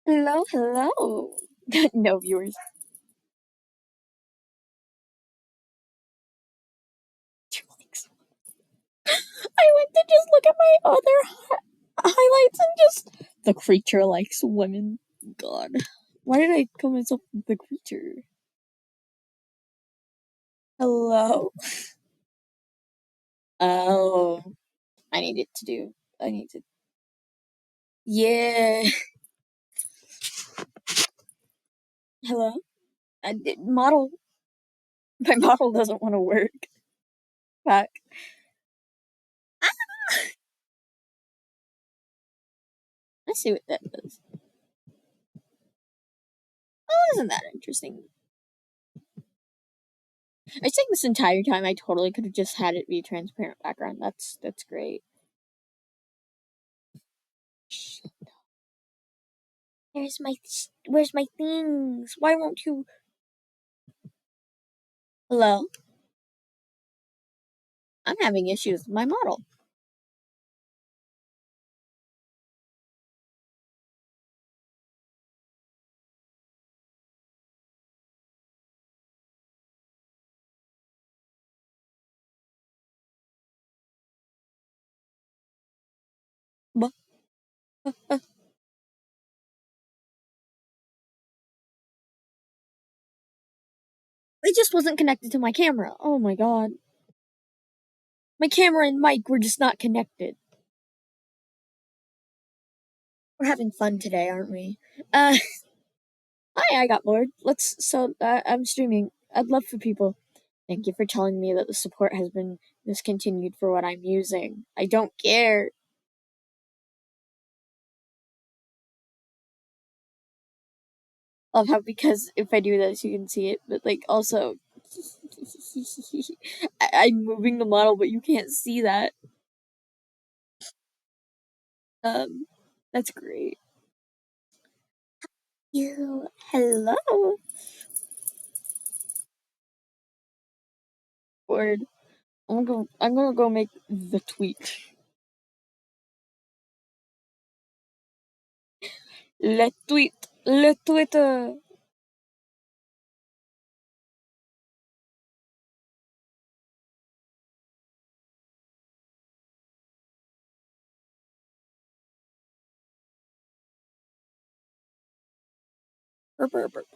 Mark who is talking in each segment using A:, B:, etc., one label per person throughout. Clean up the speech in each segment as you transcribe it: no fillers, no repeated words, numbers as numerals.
A: Hello, hello. No viewers. I went to just look at my other highlights and just the creature likes women. God, why did I call myself the creature? Hello. Oh, I need it to do. I need to. Yeah. Hello. I did model. My model doesn't want to work. Back. Let's see what that does. Oh, isn't that interesting? I think this entire time I totally could have just had it be transparent background. That's great. Where's my things? Why won't you? Hello? I'm having issues with my model. Buh, uh, It just wasn't connected to my camera. Oh my god. My camera and mic were just not connected. We're having fun today, aren't we? Hi, I got bored. I'm streaming. I'd love for people. Thank you for telling me that the support has been discontinued for what I'm using. I don't care. Love how because if I do this, you can see it, but like also, I'm moving the model, but you can't see that. Um, that's great. You hello. Word. I'm gonna go make the tweet. Le tweet. Le Twitter. Burp, burp, burp.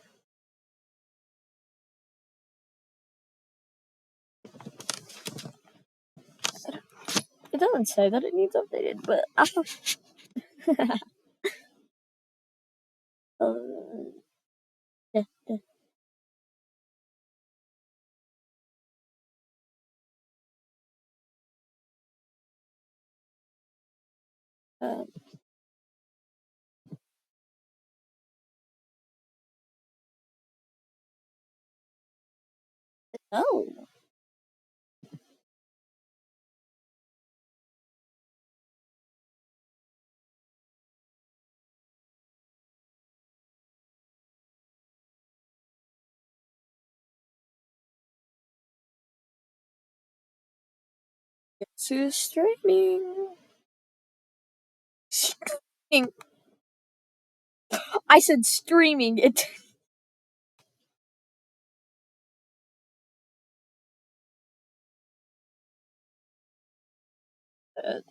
A: It doesn't say that it needs updated, but yeah, yeah. Um, oh, guess who's streaming? Streaming. I said streaming. It.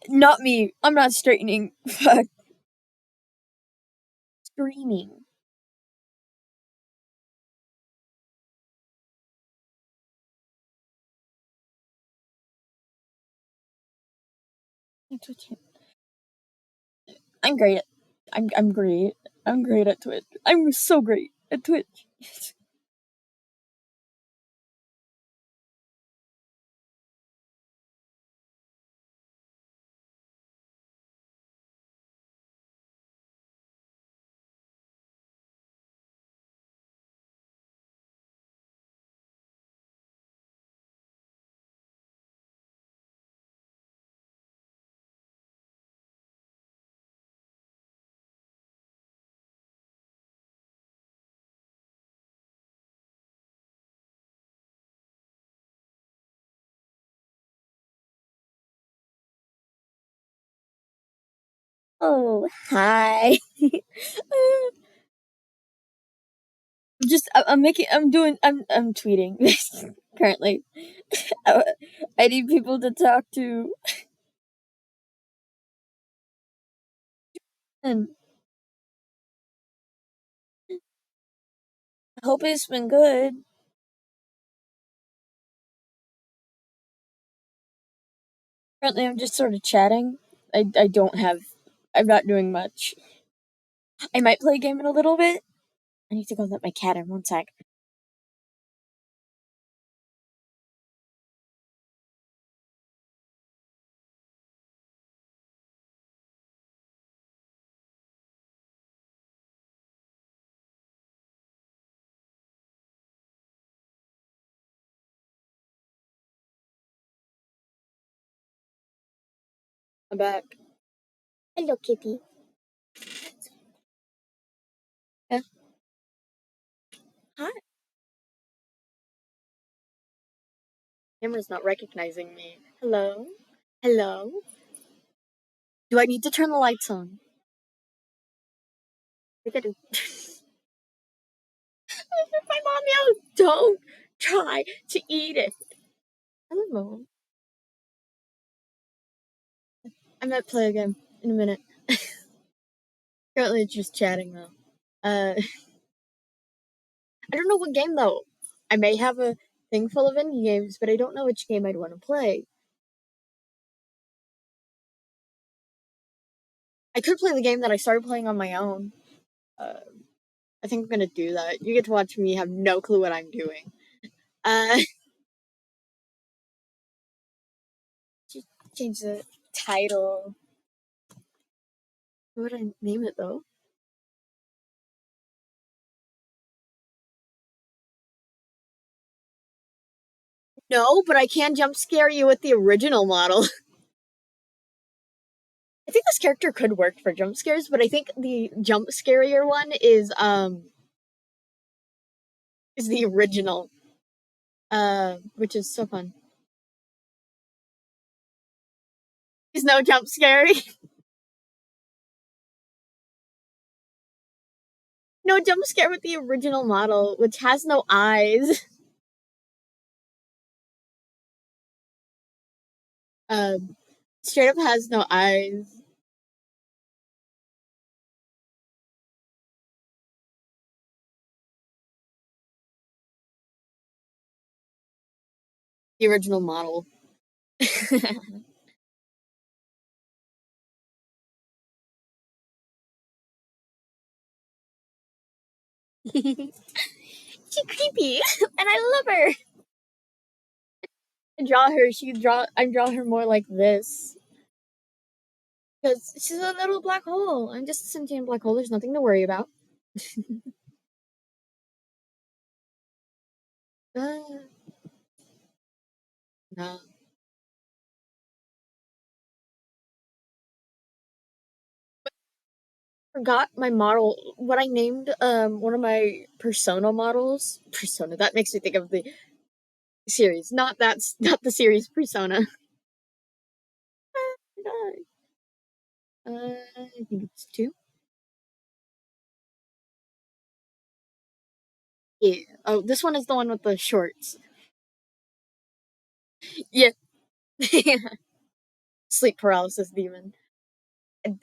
A: Not me. I'm not straightening. Fuck. Streaming. I'm great at. I'm great. I'm great at Twitch. I'm so great at Twitch. Oh, hi. I'm tweeting currently. I need people to talk to. And I hope it's been good. Currently, I'm just sort of chatting. I don't have. I'm not doing much. I might play a game in a little bit. I need to go let my cat in 1 sec. I'm back. Hello, kitty. Yeah. Hi. Camera's not recognizing me. Hello? Hello? Do I need to turn the lights on? I think I do. My mom yelled, don't try to eat it. Hello, Mom. I might play a game in a minute. Currently, it's just chatting, though. I don't know what game, though. I may have a thing full of indie games, but I don't know which game I'd want to play. I could play the game that I started playing on my own. Uh, I think I'm gonna do that. You get to watch me have no clue what I'm doing. Uh, change the title. What would I name it though? No, but I can jump scare you with the original model. I think this character could work for jump scares, but I think the jump scarier one is the original. Which is so fun. He's no jump scary. No jump scare with the original model, which has no eyes. Straight up has no eyes. The original model. She's creepy, and I love her. I draw her more like this. Because she's a little black hole. I'm just a sentient black hole. There's nothing to worry about. Uh, no. Forgot my model. What I named one of my persona models. Persona. That makes me think of the series. Not the series Persona. I think it's two. Yeah. Oh, this one is the one with the shorts. Yeah. Sleep paralysis demon.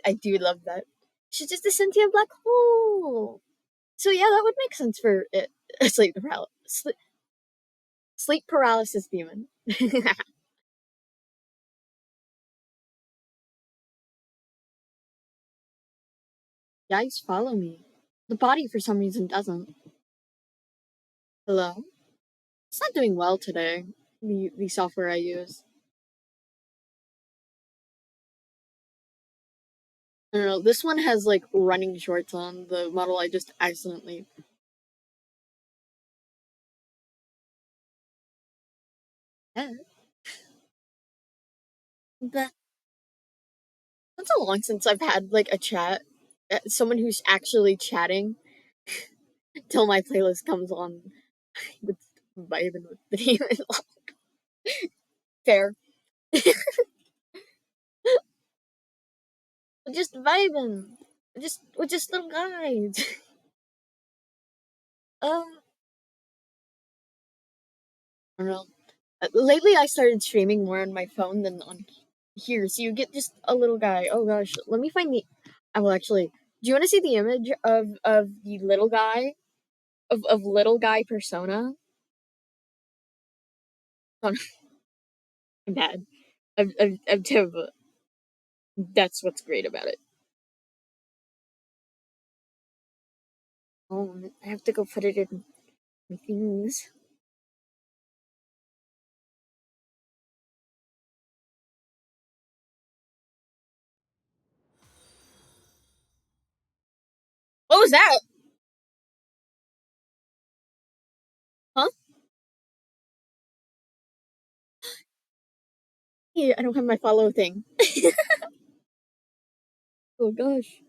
A: I do love that. She's just a sentient black hole. So yeah, that would make sense for it. Sleep paralysis demon. Guys, follow me. The body for some reason doesn't. Hello? It's not doing well today. The software I use. I don't know. This one has like running shorts on the model I just accidentally. Yeah. But it's so long since I've had like a chat. Someone who's actually chatting till my playlist comes on with vibing with the demon. Fair. Just vibing. We're just little guys. Um, I don't know. Lately, I started streaming more on my phone than on here, so you get just a little guy. Oh gosh, let me find the. I will actually. Do you want to see the image of the little guy of little guy persona? Oh, I'm bad. I'm terrible. That's what's great about it. Oh, I have to go put it in my things. What was that? Huh? Yeah, I don't have my follow thing. Oh gosh.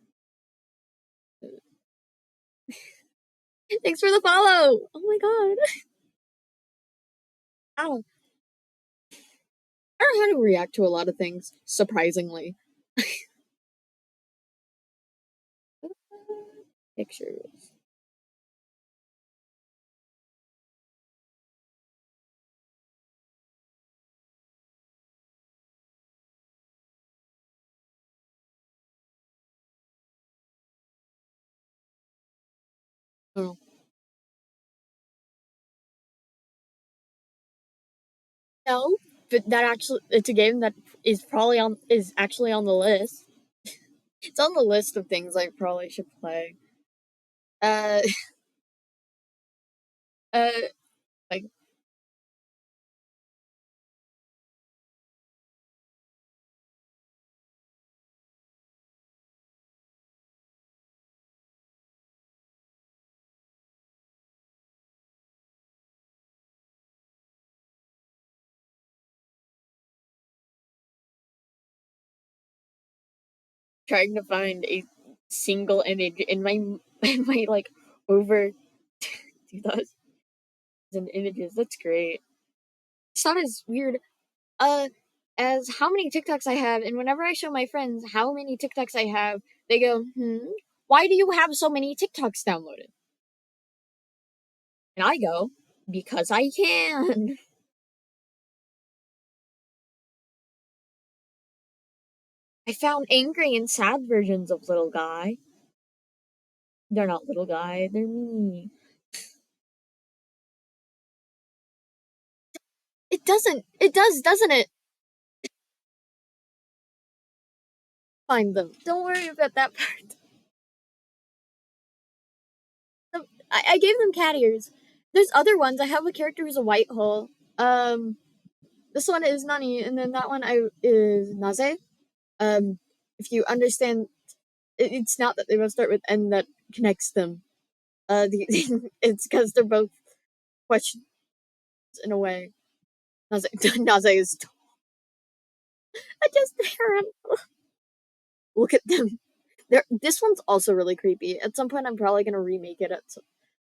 A: Thanks for the follow. Oh my god. Ow. I don't know how to react to a lot of things, surprisingly. Pictures. Oh. No, but that actually it's a game that is actually on the list. It's on the list of things I probably should play. Uh uh like trying to find a single image in my in my like over 2000 images. That's great. It's not as weird uh as how many TikToks I have, and whenever I show my friends how many TikToks I have, they go, why do you have so many TikToks downloaded? And I go, because I can. I found angry and sad versions of little guy. They're not little guy, they're me. It doesn't. It does, doesn't it? Find them. Don't worry about that part. I gave them cat ears. There's other ones. I have a character who's a white hole. This one is Nani, and then that one is Naze. Um, if you understand, it's not that they both start with N that connects them. It's because they're both questions in a way. Naze, Naze is. I just hear him. Look at them. This one's also really creepy. At some point, I'm probably gonna remake it.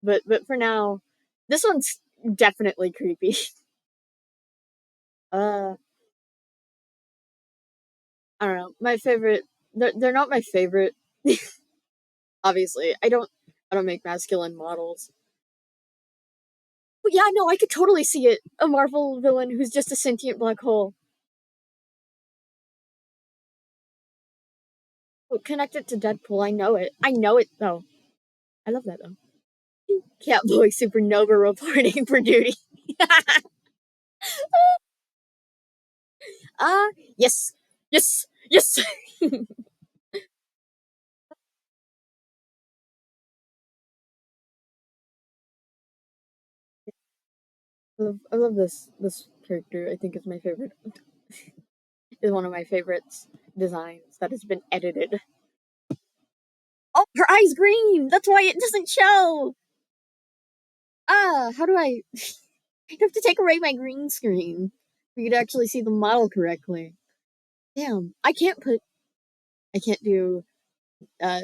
A: But for now, this one's definitely creepy. Uh, I don't know. My favorite. They're not my favorite. Obviously, I don't make masculine models. But yeah, no, I could totally see it. A Marvel villain who's just a sentient black hole. Oh, connect it to Deadpool. I know it. I know it though. I love that though. Catboy Supernova reporting for duty. Yes, yes, yes. I love this character. I think it's my favorite. Is one of my favorites designs that has been edited. Oh, her eye's green. That's why it doesn't show. How do I? I have to take away my green screen for you to actually see the model correctly. Damn, I can't do uh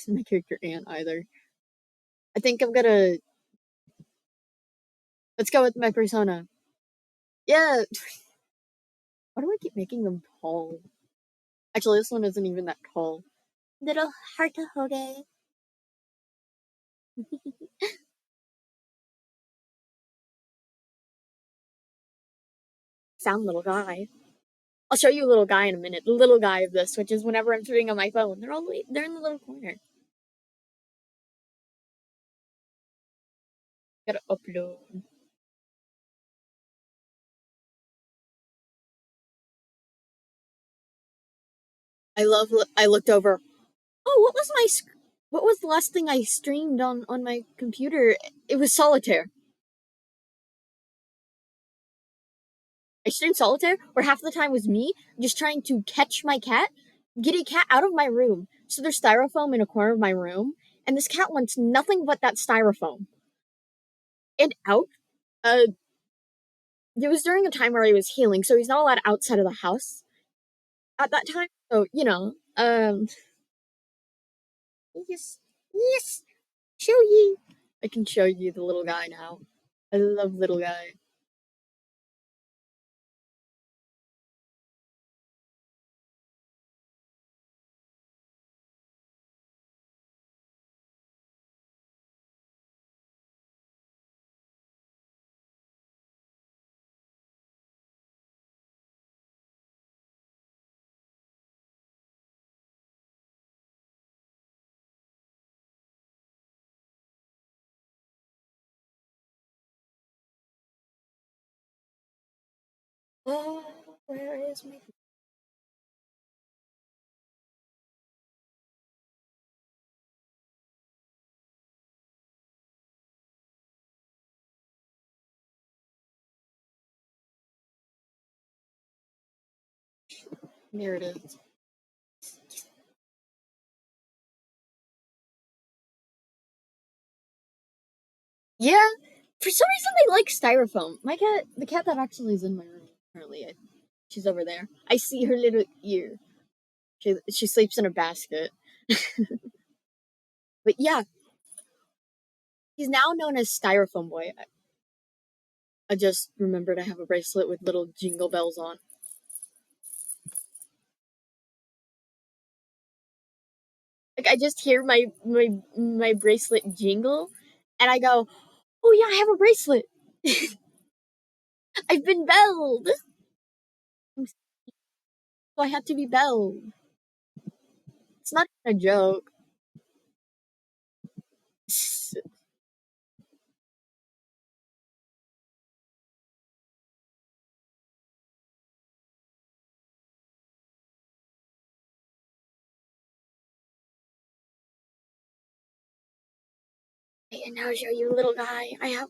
A: my character Ant either. I think I'm gonna let's go with my persona. Yeah, why do I keep making them tall? Actually, this one isn't even that tall. Little heart hoge. found little guy. I'll show you little guy in a minute. The little guy of this, which is whenever I'm sitting on my phone, they're in the little corner. Gotta upload. I looked over. Oh, what was the last thing I streamed on my computer? It was solitaire. I streamed solitaire, where half the time was me just trying to catch my cat, get a cat out of my room. So there's styrofoam in a corner of my room, and this cat wants nothing but that styrofoam. And out. Uh, it was during a time where he was healing, so he's not allowed outside of the house at that time. So yes, yes, show ye. I can show you the little guy now. I love little guy. Oh, where is my? There it is. Yeah, for some reason they like styrofoam. My cat, the cat that actually is in my room currently, she's over there. I see her little ear. She sleeps in a basket. But yeah, he's now known as Styrofoam Boy. I just remembered I have a bracelet with little jingle bells on. Like I just hear my bracelet jingle, and I go, "Oh yeah, I have a bracelet. I've been belled, so I had to be belled." It's not even a joke. And now I'll show you, little guy. I have.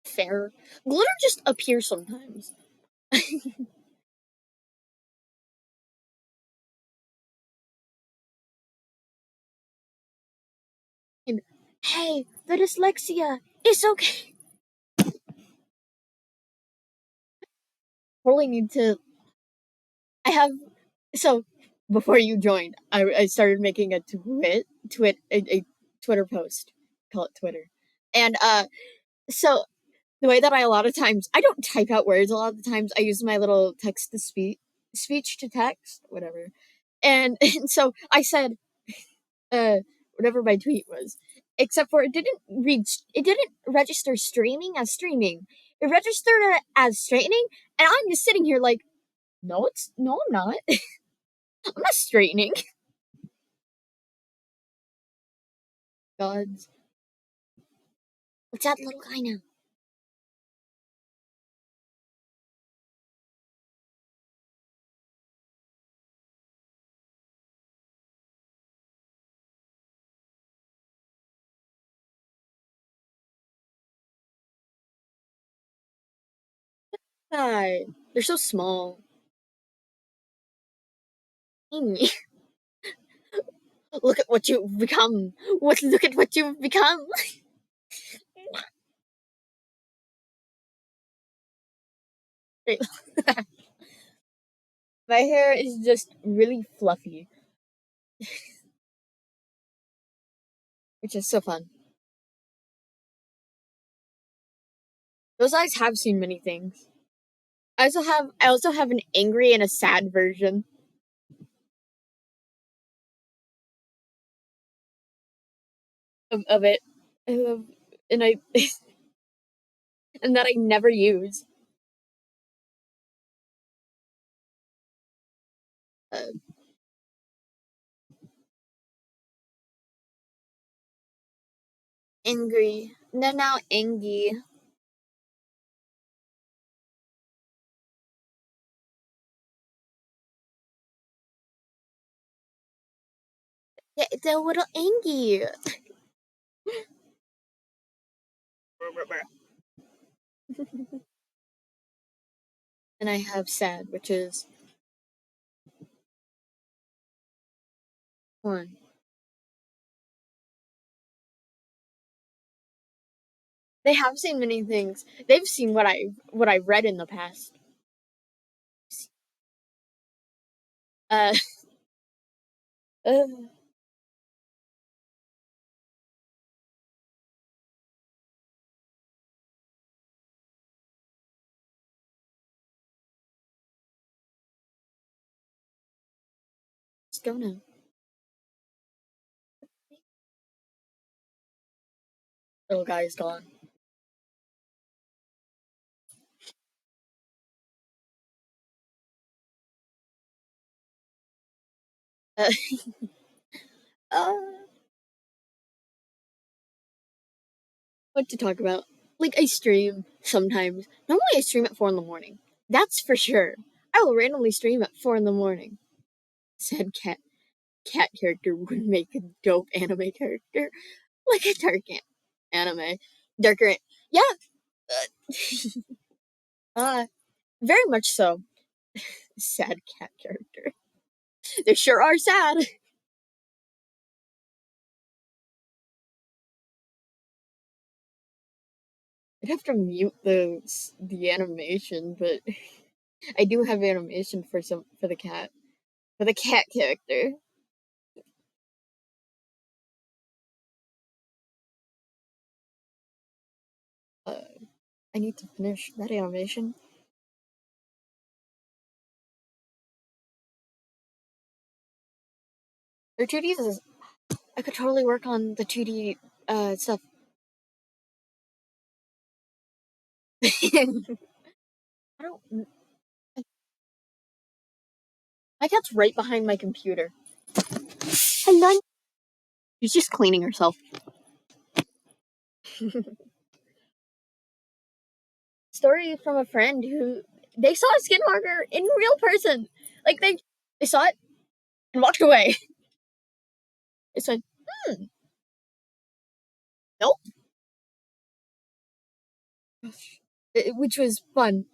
A: Fair. Glitter just appears sometimes. And hey, the dyslexia. It's okay. Probably need to. I have. So before you joined, I started making a a Twitter post. Call it Twitter, and so the way that I a lot of times I don't type out words. A lot of the times I use my little text to speech to text, whatever. And so I said whatever my tweet was. Except for it didn't register streaming as streaming. It registered it as straightening, and I'm just sitting here like, no, I'm not. I'm not straightening. Gods. What's that little guy now? Hi. They're so small. Tiny. Look at what you've become. Look at what you've become. My hair is just really fluffy, which is so fun. Those eyes have seen many things. I also have an angry and a sad version of it. Um, and I and that I never use. Uh, angry. No, now angy. Yeah, it's a little angy. And I have sad, which is one. They have seen many things. They've seen what I've read in the past. Uh, uh let's go now. Little guy is gone. Uh, uh, what to talk about? Like I stream sometimes. Normally I stream at 4 in the morning. That's for sure. I will randomly stream at 4 in the morning. Said cat character would make a dope anime character, like a anime, darker. Yeah, uh, very much so. Sad cat character. They sure are sad. I'd have to mute the animation, but I do have animation for the cat character. Uh, I need to finish that animation. Or 2D is I could totally work on the 2D stuff. I don't. My cat's right behind my computer. Hello. She's just cleaning herself. Story from a friend who they saw a skinwalker in real person. Like they saw it and walked away. They said, "Hmm, nope," which was fun.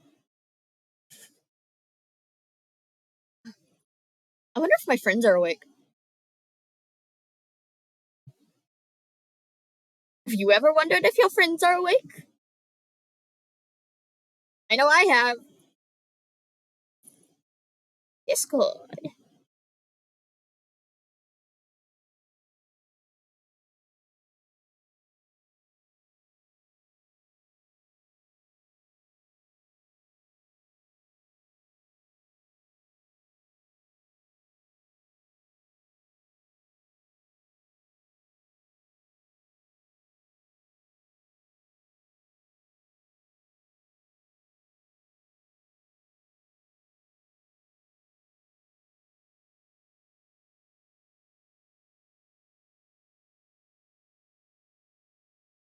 A: I wonder if my friends are awake. Have you ever wondered if your friends are awake? I know I have. Discord.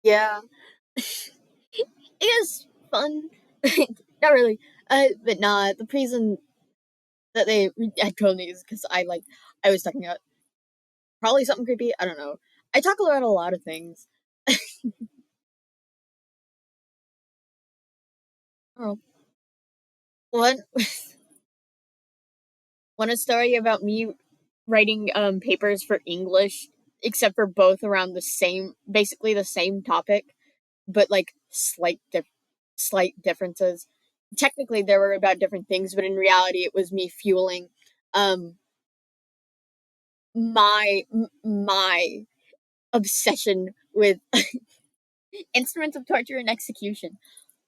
A: Yeah, it is fun. Not really. But nah, the reason that they had told me is because I was talking about probably something creepy. I don't know. I talk about a lot of things. Oh, one one a story about me writing papers for English, except for both around basically the same topic, but like slight differences. Technically, they were about different things, but in reality, it was me fueling um my obsession with instruments of torture and execution.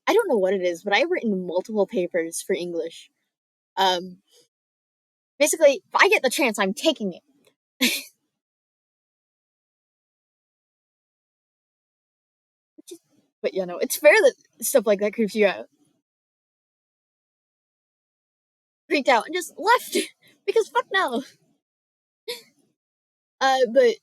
A: I don't know what it is, but I've written multiple papers for English. Um, Basically, if I get the chance, I'm taking it. But it's fair that stuff like that creeps you out. Freaked out and just left because fuck no. But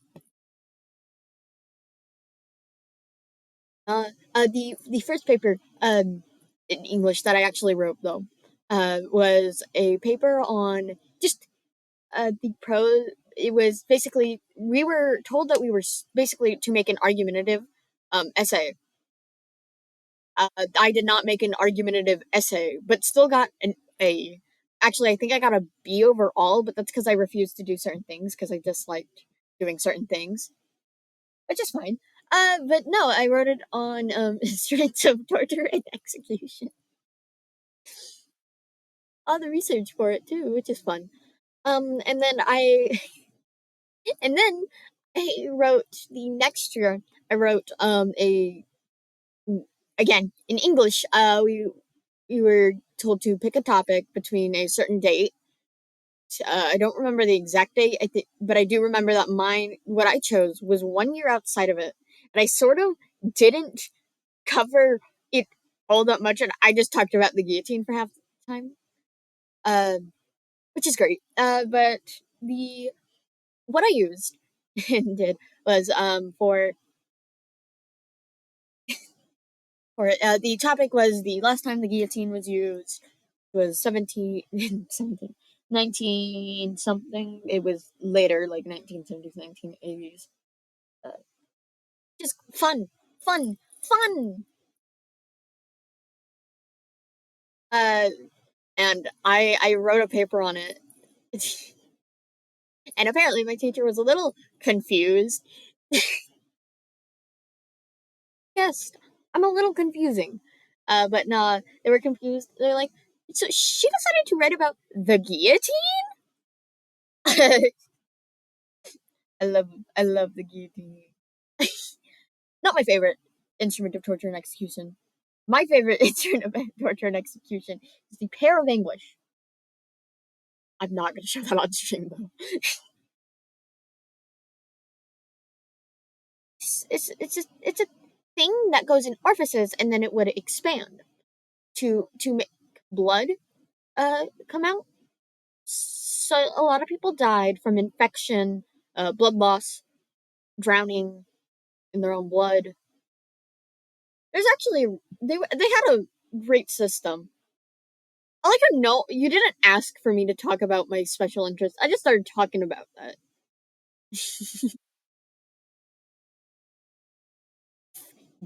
A: the first paper in English that I actually wrote though was a paper on just the prose. It was basically we were told that we were basically to make an argumentative essay. I did not make an argumentative essay, but still got an A. Actually, I think I got a B overall, but that's because I refused to do certain things because I disliked doing certain things, which is fine. But no, I wrote it on instruments of torture and execution. All the research for it too, which is fun. And then and then I wrote the next year. I wrote a again in English. We were told to pick a topic between a certain date. I don't remember the exact date, but I do remember that what I chose was 1 year outside of it, and I sort of didn't cover it all that much, and I just talked about the guillotine for half the time, uh, which is great. But the what I used and did was for the topic was the last time the guillotine was used was 17, 17 19 something. It was later, like 1970s, 1980s. Uh, just fun, fun, fun. Uh, and I wrote a paper on it. And apparently my teacher was a little confused. Yes, I'm a little confusing. But nah, they were confused. They're like, so she decided to write about the guillotine? I love the guillotine. Not my favorite instrument of torture and execution. My favorite instrument of torture and execution is the pair of anguish. I'm not going to show that on stream though. It's a thing that goes in orifices and then it would expand to make blood come out. So a lot of people died from infection, blood loss, drowning in their own blood. There's actually they had a great system. I like to know you didn't ask for me to talk about my special interest. I just started talking about that.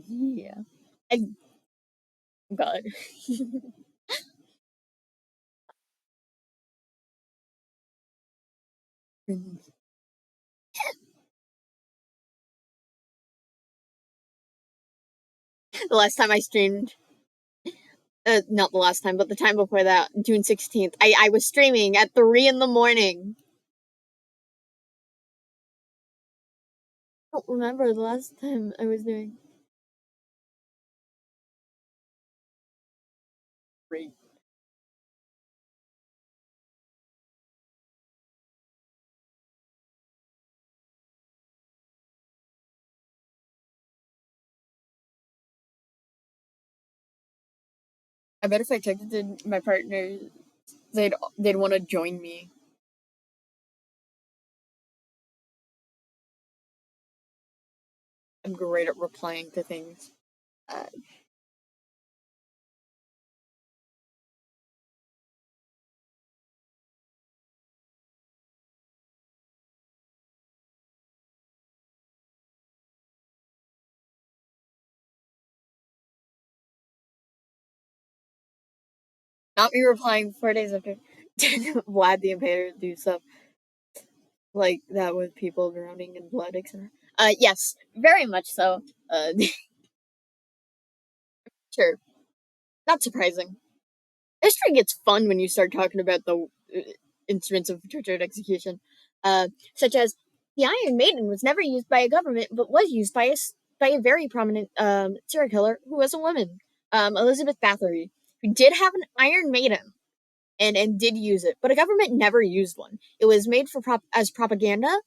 A: Yeah. And God. The last time I streamed, not the last time, but the time before that, June 16th, I was streaming at 3 in the morning. I don't remember the last time I was doing. Great. I bet if I texted my partner, they'd want to join me. I'm great at replying to things. Uh, Not me replying 4 days after Vlad the Impaler do stuff like that with people drowning in blood, etc. Yes, very much so. Sure, not surprising. History gets fun when you start talking about the instruments of torture and execution, such as the Iron Maiden was never used by a government, but was used by by a very prominent serial killer who was a woman. Elizabeth Bathory, who did have an Iron Maiden and did use it, but a government never used one. It was made for as propaganda,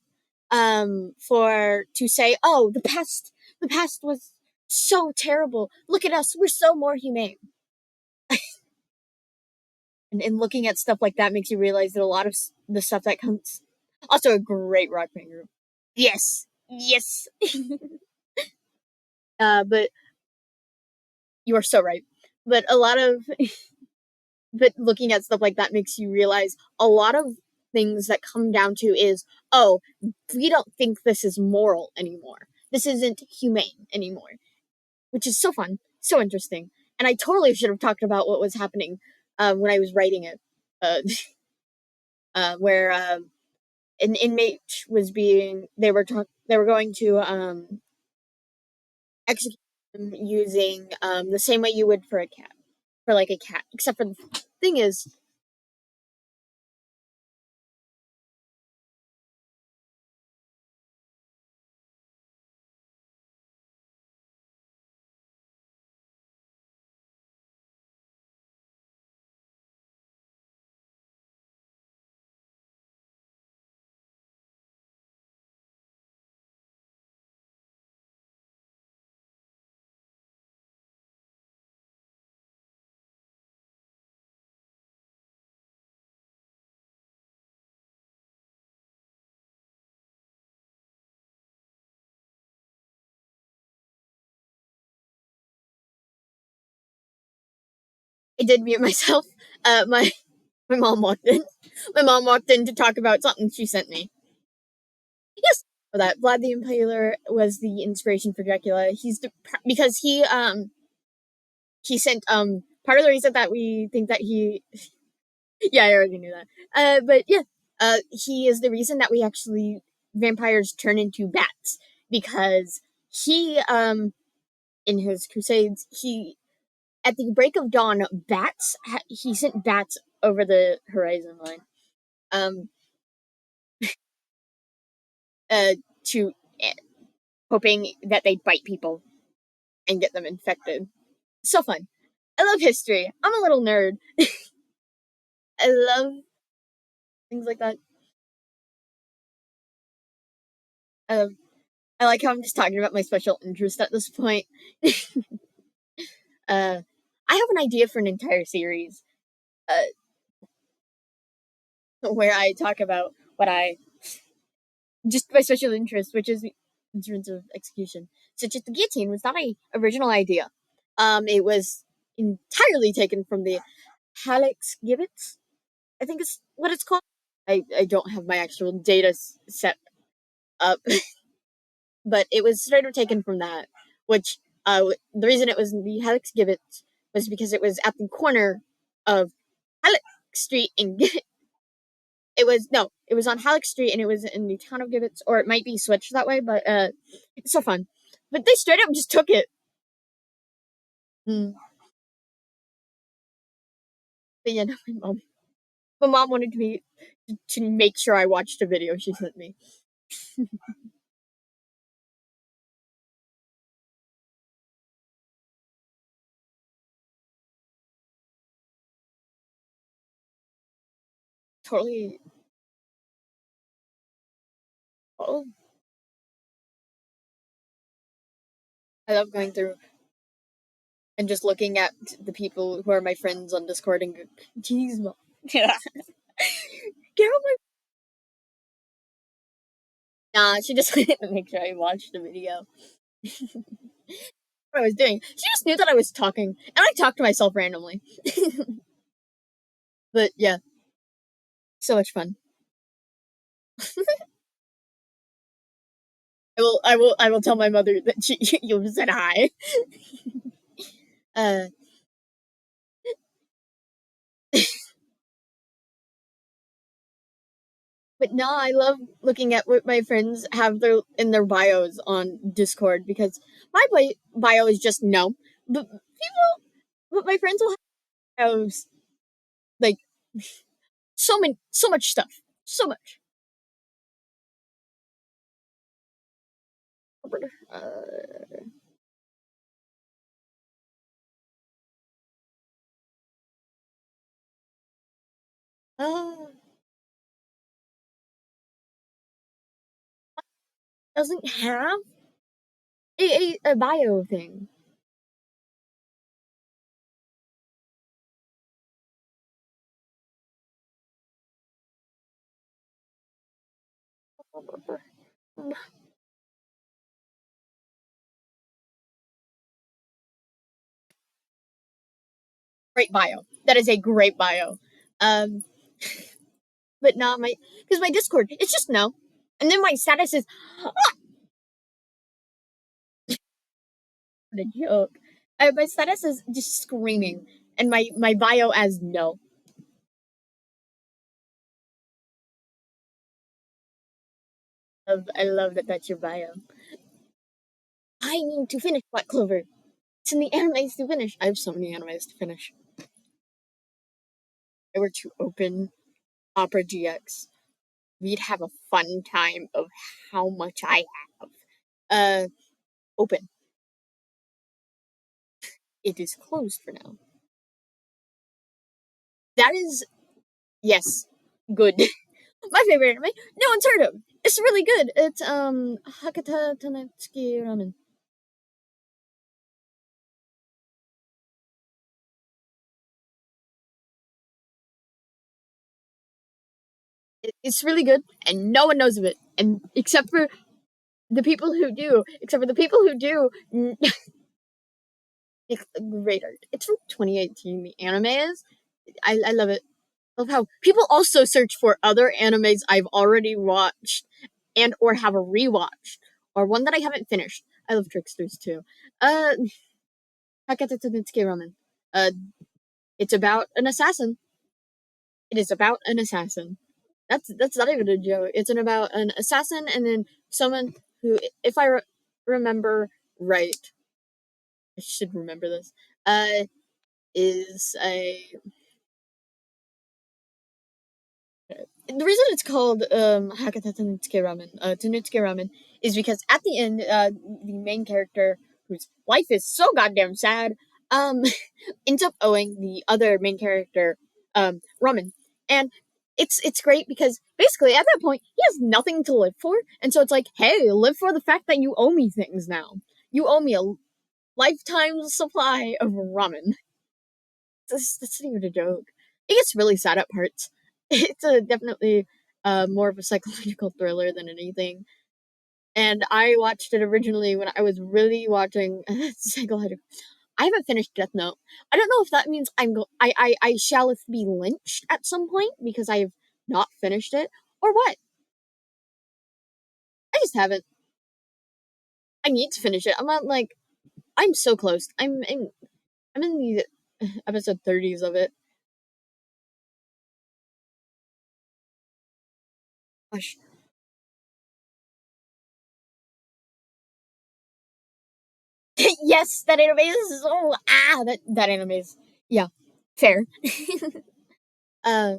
A: for to say, oh, the past was so terrible. Look at us, we're so more humane. And looking at stuff like that makes you realize that a lot of the stuff that comes. Also, a great rock band group. Yes, yes. But you are so right. But a lot of, but looking at stuff like that makes you realize a lot of things that come down to is, oh, we don't think this is moral anymore. This isn't humane anymore, which is so fun, so interesting. And I totally should have talked about what was happening when I was writing it, uh, where an inmate was being they were going to execute him using the same way you would for a cat, for like a cat. Except for the thing is, I did mute myself. My mom walked in. My mom walked in to talk about something she sent me. Yes, for that Vlad the Impaler was the inspiration for Dracula. Because he sent part of the reason that we think that he yeah, I already knew that. But yeah, he is the reason that we actually vampires turn into bats, because he in his crusades, he at the break of dawn, he sent bats over the horizon line, um uh to uh, hoping that they'd bite people and get them infected. So fun. I love history. I'm a little nerd. I love things like that. Um, I like how I'm just talking about my special interest at this point. I have an idea for an entire series, uh, where I talk about what I just my special interest, which is instruments of execution, such as the guillotine, was not a original idea. It was entirely taken from the Halleck's gibbets. I think is what it's called. I don't have my actual data set up, but it was straight up taken from that. Which the reason it was the Halleck's gibbets was because it was at the corner of Halleck Street and it was no, it was on Halleck Street and it was in the town of Gibbets, or it might be switched that way, but it's so fun. But they straight up just took it. Mm. But yeah, no, my mom wanted me to make sure I watched a video she sent me. Totally. Oh, I love going through and just looking at the people who are my friends on Discord and go, "Jeez, mom, get out my." Nah, she just wanted to make sure I watched the video. What I was doing. She just knew that I was talking, and I talked to myself randomly. But yeah, so much fun. I will tell my mother that you said hi. Uh, but no, I love looking at what my friends have in their bios on Discord, because my bio is just no, but my friends will have like so much stuff, so much. Uh, Uh, doesn't have a bio thing. Great bio. That is a great bio. Um, but not my because my Discord it's just no, and then my status is what a joke. My status is just screaming, and my bio as no. I love that that's your bio. I need to finish Black Clover. It's in the animes to finish. I have so many animes to finish. If I were to open Opera GX, we'd have a fun time of how much I have. Open. It is closed for now. That is yes, good. My favorite anime. No one's heard of. It's really good. It's Hakata Tanetsuki Ramen. It's really good, and no one knows of it, and except for the people who do. Except for the people who do. It's great art. It's from 2018. The anime is. I love it. I love how people also search for other animes I've already watched and or have a rewatch or one that I haven't finished. I love Tricksters too. Uh, Hakata Tanetsuki Ramen. Uh, it's about an assassin. It is about an assassin. That's not even a joke. It's about an assassin and then someone who, if I remember right, I should remember this. Is a the reason it's called Hakata Tanutsuke Ramen, Tanutsuke Ramen, is because at the end, the main character whose life is so goddamn sad, um, ends up owing the other main character, ramen, and it's great because basically at that point he has nothing to live for, and so it's like, hey, live for the fact that you owe me things now. You owe me a lifetime supply of ramen. That's not even a joke. It gets really sad at parts. It's a definitely more of a psychological thriller than anything. And I watched it originally when I was really watching psychological. I haven't finished Death Note. I don't know if that means I shall be lynched at some point because I've not finished it or what. I just haven't. I need to finish it. I'm not like I'm so close. I'm in the episode 30s of it. Gosh, yes, that anime is so that anime is yeah, fair. uh,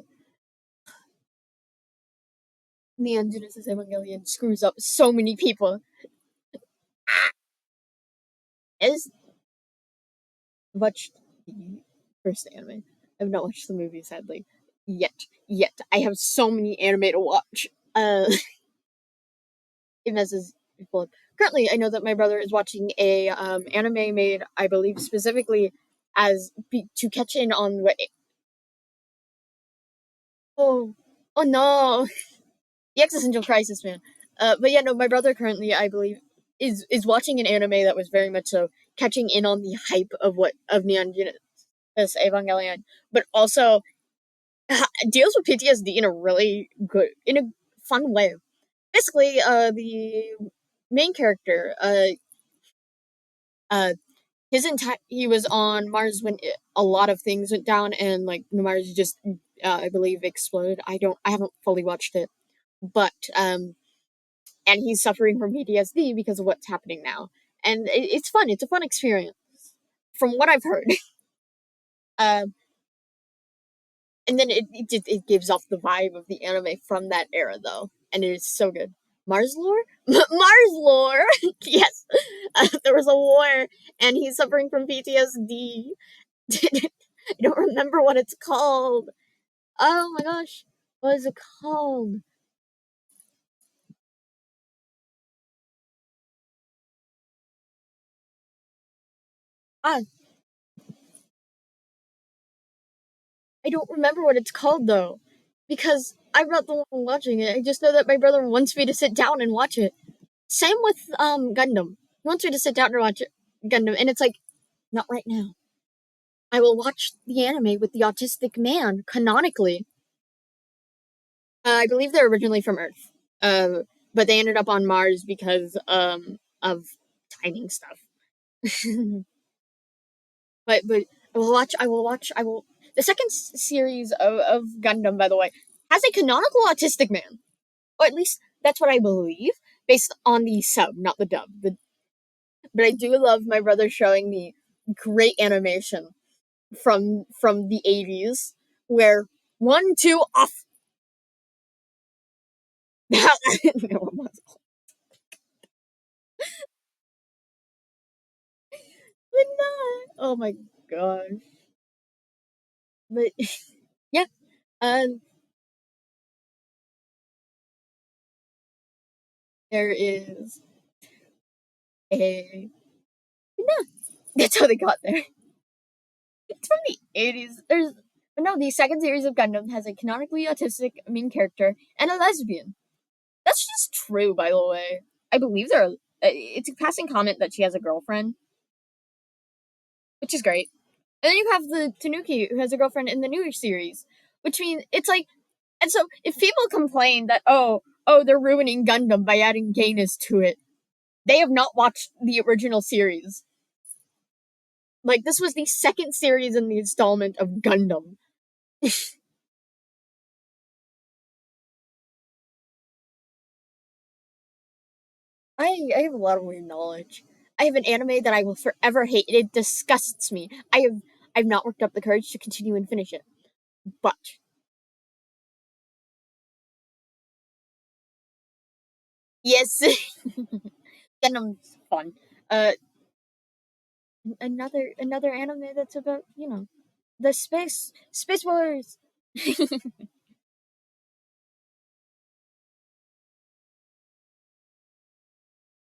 A: Neon Genesis Evangelion screws up so many people. Is watched the first anime. I've not watched the movie sadly yet. Yet I have so many anime to watch. It messes people up. Currently, I know that my brother is watching a anime made, I believe, specifically to catch in on what. Oh, oh no, the existential crisis, man. But yeah, no, my brother currently, I believe, is watching an anime that was very much so catching in on the hype of what of Neon Genesis Evangelion, but also deals with PTSD in a really good, in a fun way. Basically, the main character, uh, his entire he was on Mars when a lot of things went down, and like Mars just, I believe, exploded. I haven't fully watched it, but and he's suffering from PTSD because of what's happening now. And it's fun. It's a fun experience, from what I've heard. Um, and then it gives off the vibe of the anime from that era, though, and it is so good. Mars lore, Mars lore. Yes, there was a war, and he's suffering from PTSD. I don't remember what it's called. Oh my gosh, what is it called? Ah, I don't remember what it's called though, because I'm not the one watching it. I just know that my brother wants me to sit down and watch it. Same with Gundam. He wants me to sit down and watch Gundam, and it's like, not right now. I will watch the anime with the autistic man canonically. I believe they're originally from Earth, uh, but they ended up on Mars because of timing stuff. But I will watch. I will watch. I will. The second series of Gundam, by the way, has a canonical autistic man, or at least that's what I believe, based on the sub, not the dub. But I do love my brother showing me great animation from the 80s, where one, two, off. No, but not. Oh my gosh. But yeah, um, there is a no. That's how they got there. It's from the 80s. There's no. The second series of Gundam has a canonically autistic main character and a lesbian. That's just true, by the way. I believe there. It's a passing comment that she has a girlfriend, which is great. And then you have the Tanuki who has a girlfriend in the newer series, which means it's like. And so if people complain that they're ruining Gundam by adding gayness to it, they have not watched the original series. Like, this was the second series in the installment of Gundam. I have a lot of weird knowledge. I have an anime that I will forever hate. It disgusts me. I've not worked up the courage to continue and finish it. But yes, Gundam's fun. Uh, another anime that's about the space wars.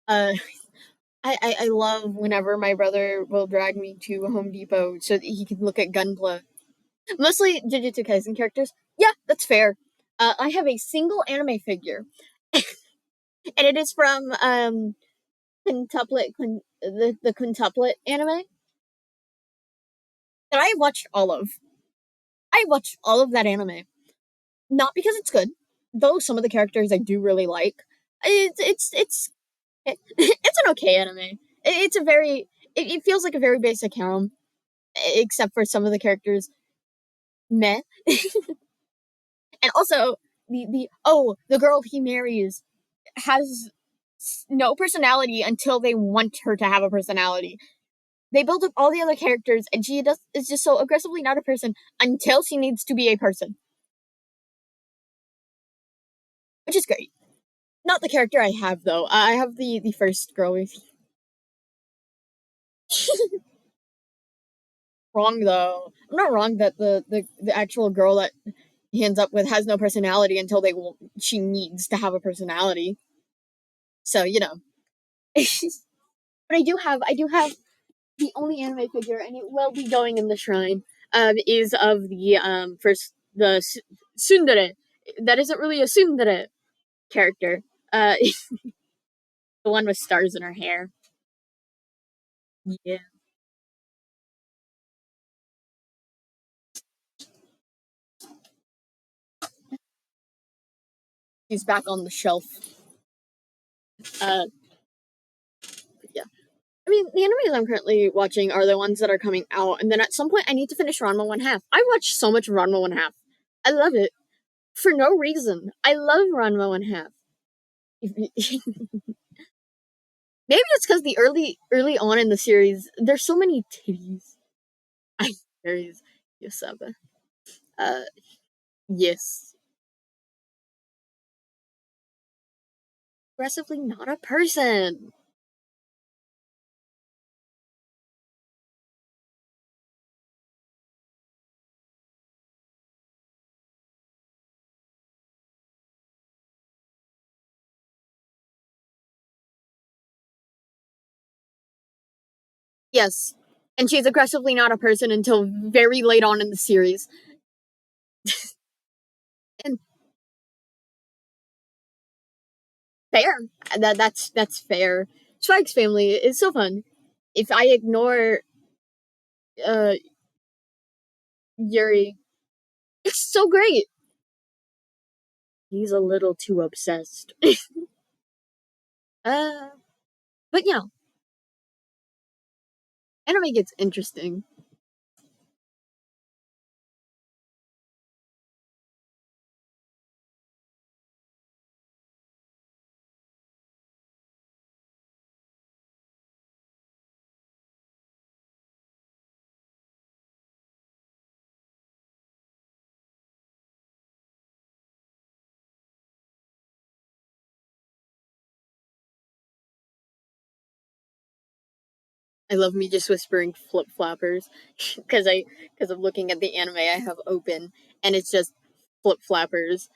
A: uh, I love whenever my brother will drag me to Home Depot so that he can look at Gunpla. Mostly Jujutsu Kaisen characters. Yeah, that's fair. I have a single anime figure, and it is from the quintuplet anime that I watched all of. I watched all of that anime, not because it's good, though some of the characters I do really like. It's an okay anime. It's a very it feels like a very basic harem, except for some of the characters. Meh, and also the girl he marries has no personality until they want her to have a personality. They build up all the other characters, and she is just so aggressively not a person until she needs to be a person, which is great. Not the character I have though. I have the first girl with wrong though. I'm not wrong that the actual girl that he ends up with has no personality until she needs to have a personality. So but I do have the only anime figure, and it will be going in the shrine. Is of the first the tsundere. That isn't really a tsundere character. Uh, the one with stars in her hair. Yeah, she's back on the shelf. Uh, yeah. I mean, the animes I'm currently watching are the ones that are coming out, and then at some point I need to finish Ranma One Half. I watch so much Ranma One Half. I love it for no reason. I love Ranma One Half. Maybe it's because the early on in the series, there's so many titties. I series Yosaba. Uh, yes, aggressively not a person. Yes. And she's aggressively not a person until very late on in the series. And fair. That's fair. Spike's family is so fun. If I ignore uh Yuri, it's so great. He's a little too obsessed. uh but anime gets interesting. I love me just whispering flip flappers because I'm looking at the anime I have open and it's just flip flappers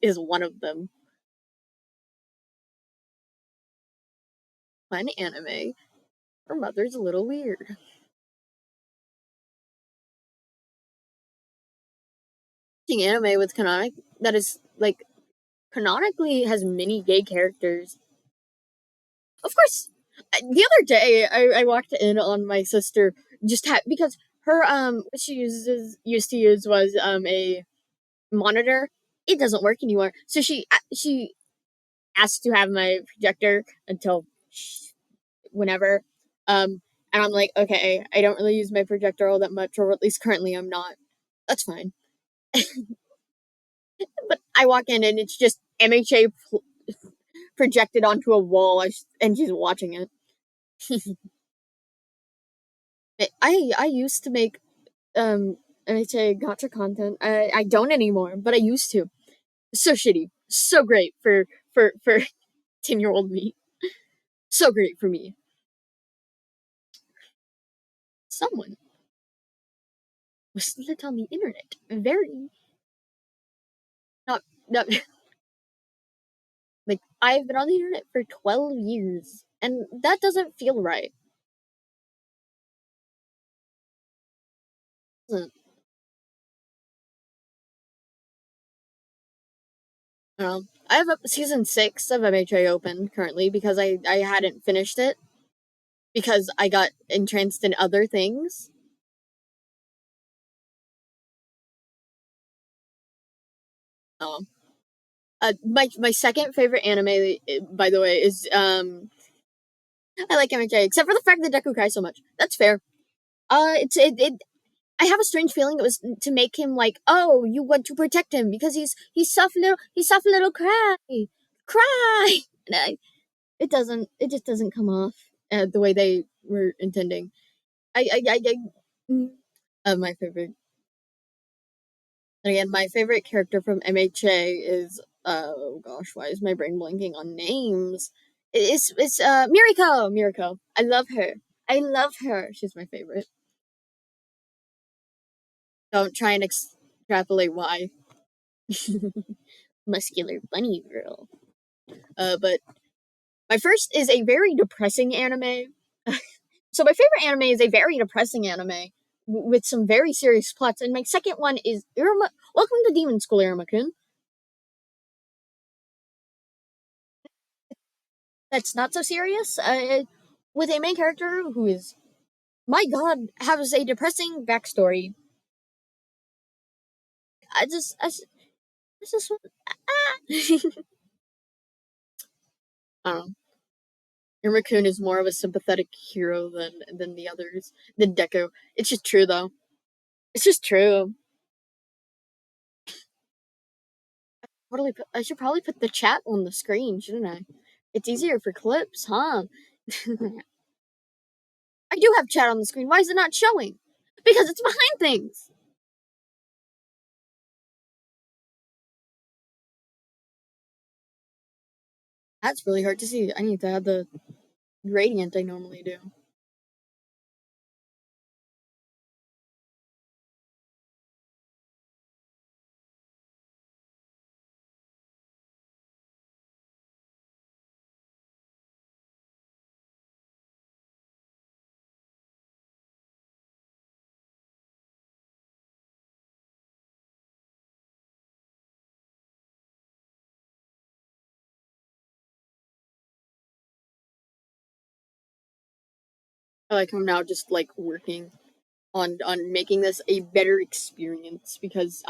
A: is one of them. Fun anime. Her mother's a little weird. Watching anime with canonic that is like canonically has many gay characters. Of course, the other day I walked in on my sister because her what she used to use was a monitor. It doesn't work anymore, so she asked to have my projector until whenever. And I'm like, okay, I don't really use my projector all that much, or at least currently I'm not. That's fine. But I walk in and it's just MHA projected onto a wall, and she's watching it. I used to make MHA gotcha content. I don't anymore, but I used to. So shitty, so great for 10-year-old me. So great for me. Someone was lit on the internet. Very not like I've been on the internet for 12 years, and that doesn't feel right. Hmm. I have season 6 of MHA open currently because I hadn't finished it because I got entranced in other things. Um, my second favorite anime, by the way, is I like MHA except for the fact that Deku cries so much. That's fair. It I have a strange feeling it was to make him like, oh, you want to protect him because he's soft little cry. And it just doesn't come off the way they were intending. I mm, my favorite, and again, my favorite character from MHA is oh gosh, why is my brain blanking on names? It's Miriko. I love her. I love her. She's my favorite. Don't try and extrapolate why. Muscular bunny girl. But my first is a very depressing anime. So my favorite anime is a very depressing anime with some very serious plots, and my second one is Irma. Welcome to Demon School, Irma-kun. That's not so serious. With a main character who is, my god, has a depressing backstory. I just I don't know. Irma-kun is more of a sympathetic hero than the others, than Deku. It's just true though. It's just true. I should probably put the chat on the screen, shouldn't I? It's easier for clips, huh? I do have chat on the screen. Why is it not showing? Because it's behind things. That's really hard to see. I need to add the gradient I normally do.
B: I like I'm now just like working on making this a better experience because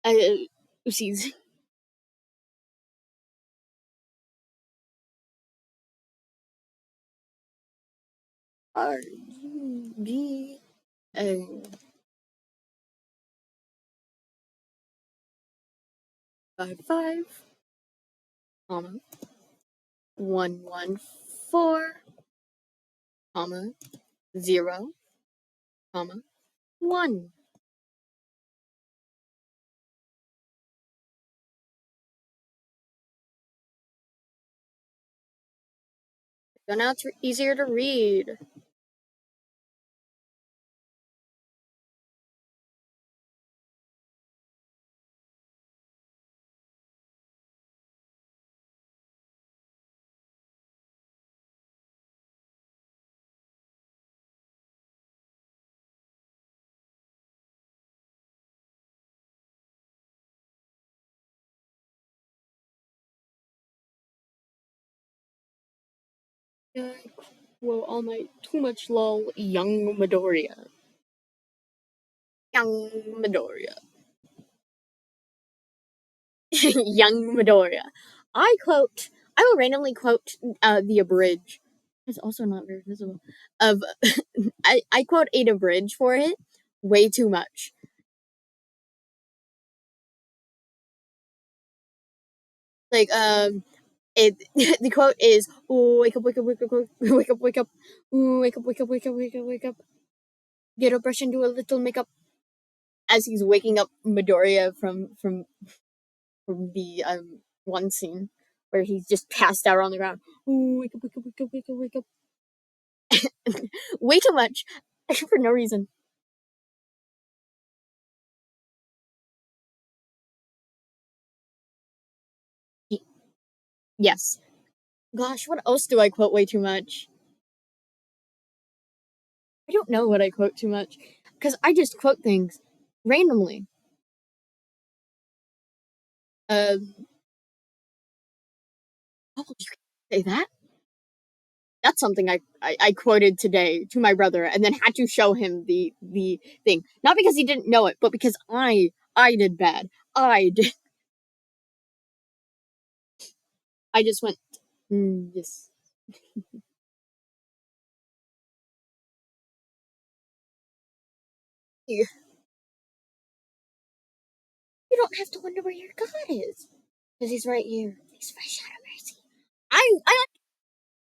B: oopsies. RGBA 55, comma 114, comma 0, comma 1. So now it's easier to read. Yeah, well, all my too much lol, young Midoriya. Young Midoriya. Young Midoriya. I will randomly quote the abridge. It's also not very visible. Of I quote a abridge for it way too much. Like it the quote is, "Oh, wake up, wake up, wake up, wake up, wake up, ooh, wake up, wake up, wake up, wake up, wake up, get up, brush and do a little makeup," as he's waking up Midoriya from the one scene where he's just passed out on the ground. Ooh, wake up, wake up, wake up, wake up, wake up. Way too much for no reason. Yes. Gosh, what else do I quote way too much? I don't know what I quote too much because I just quote things randomly. Oh, you can say that? That's something I quoted today to my brother and then had to show him the thing. Not because he didn't know it, but because I did bad. I did. I just went, yes. You don't have to wonder where your God is. Because he's right here. He's fresh out of mercy. I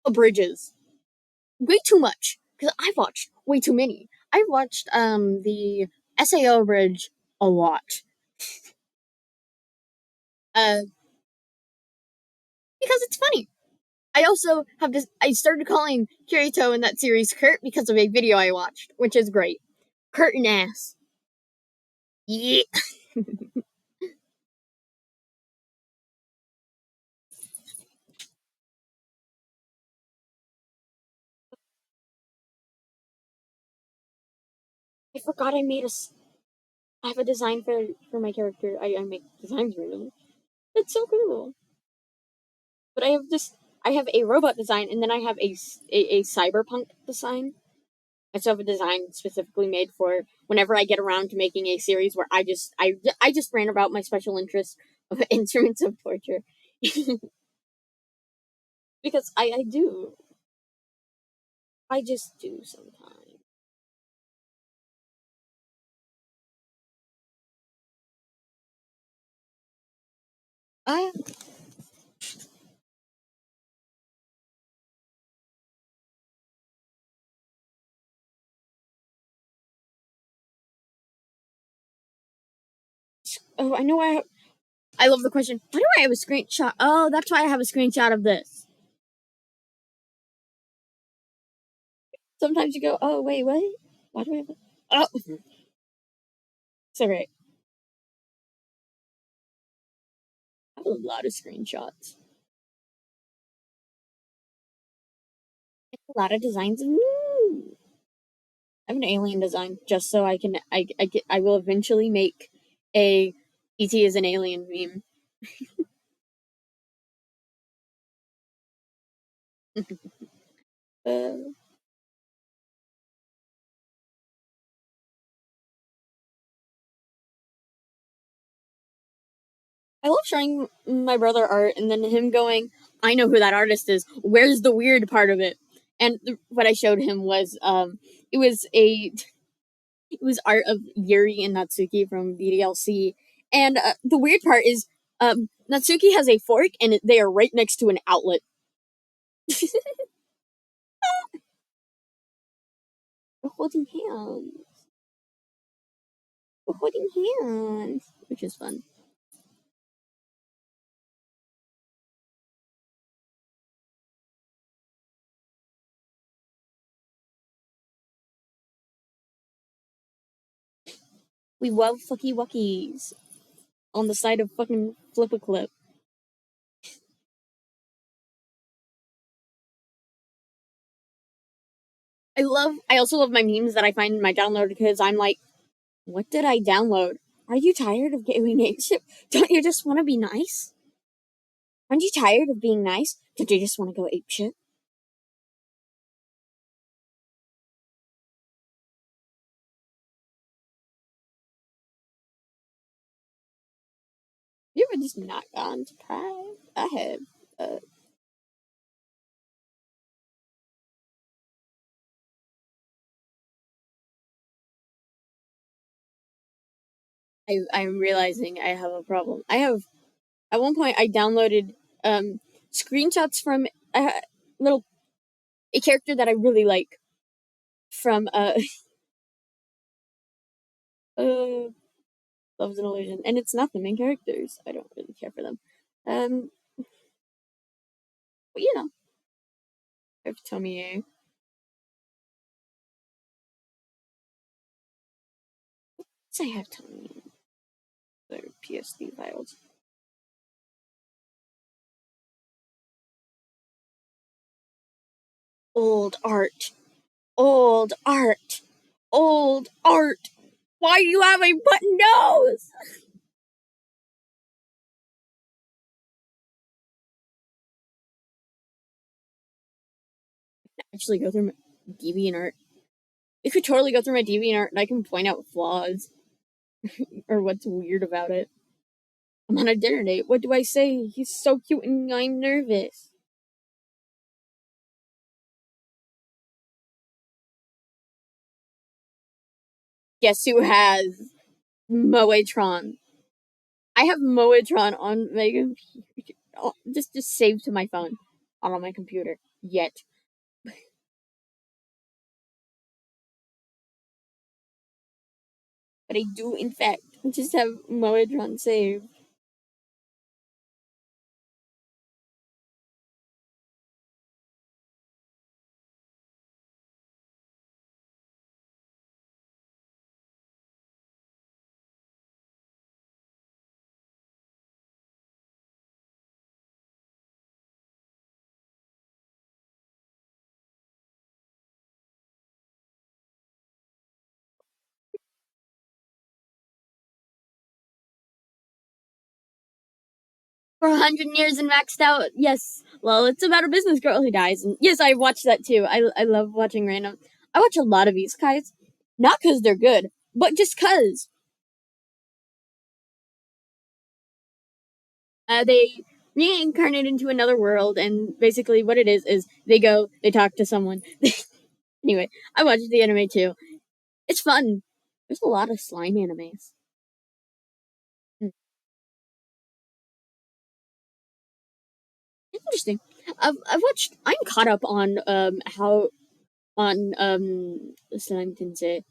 B: like bridges way too much. Because I've watched way too many. I've watched the SAO bridge a lot. Uh because it's funny. I also have this. I started calling Kirito in that series Kurt because of a video I watched, which is great. Kurt and ass. Yeah. I forgot I made I have a design for my character. I make designs randomly. It's so cool. But I have this. I have a robot design, and then I have a cyberpunk design. I still have a design specifically made for whenever I get around to making a series where I just ran about my special interest of instruments of torture because I do. I just do sometimes. I I know I love the question. Why do I have a screenshot? Oh, that's why I have a screenshot of this. Sometimes you go, oh wait, what? Why do I have? Oh, it's alright. I have a lot of screenshots. A lot of designs. Woo! I have an alien design just so I can. I will eventually make a ET as an alien meme. I love showing my brother art and then him going, I know who that artist is. Where's the weird part of it? And what I showed him was it was a it was art of Yuri and Natsuki from the DLC. And the weird part is Natsuki has a fork and they are right next to an outlet. We're holding hands. We're holding hands, which is fun. We love fucky wuckies on the side of fucking Flip a Clip. I also love my memes that I find in my download because I'm like, what did I download? Are you tired of getting apeshit? Don't you just want to be nice? Aren't you tired of being nice? Don't you just want to go apeshit? You ever just not gone to Pride? I have. Uh, I'm realizing I have a problem. I have at one point I downloaded screenshots from a little a character that I really like from uh Love's an Illusion, and it's not the main characters. I don't really care for them. Um, but you know, have Tomie. I have Tomie. Their PSD files. Old art. Old art. Old art. Why do you have a button nose? Actually, go through my DeviantArt. You could totally go through my DeviantArt and I can point out flaws or what's weird about it. I'm on a dinner date. What do I say? He's so cute and I'm nervous. Guess who has Moetron? I have Moetron on my computer. Just saved to my phone. Not on my computer. Yet. But I do, in fact, just have Moetron saved. For 100 years and maxed out. Yes. Well, it's about a business girl who dies. And yes, I watched that too. I love watching random. I watch a lot of isekais. Not because they're good, but just because. They reincarnate into another world, and basically what it is they go, they talk to someone. Anyway, I watched the anime too. It's fun. There's a lot of slime animes. Hmm. Interesting. I've watched. I'm caught up on how on slime tensei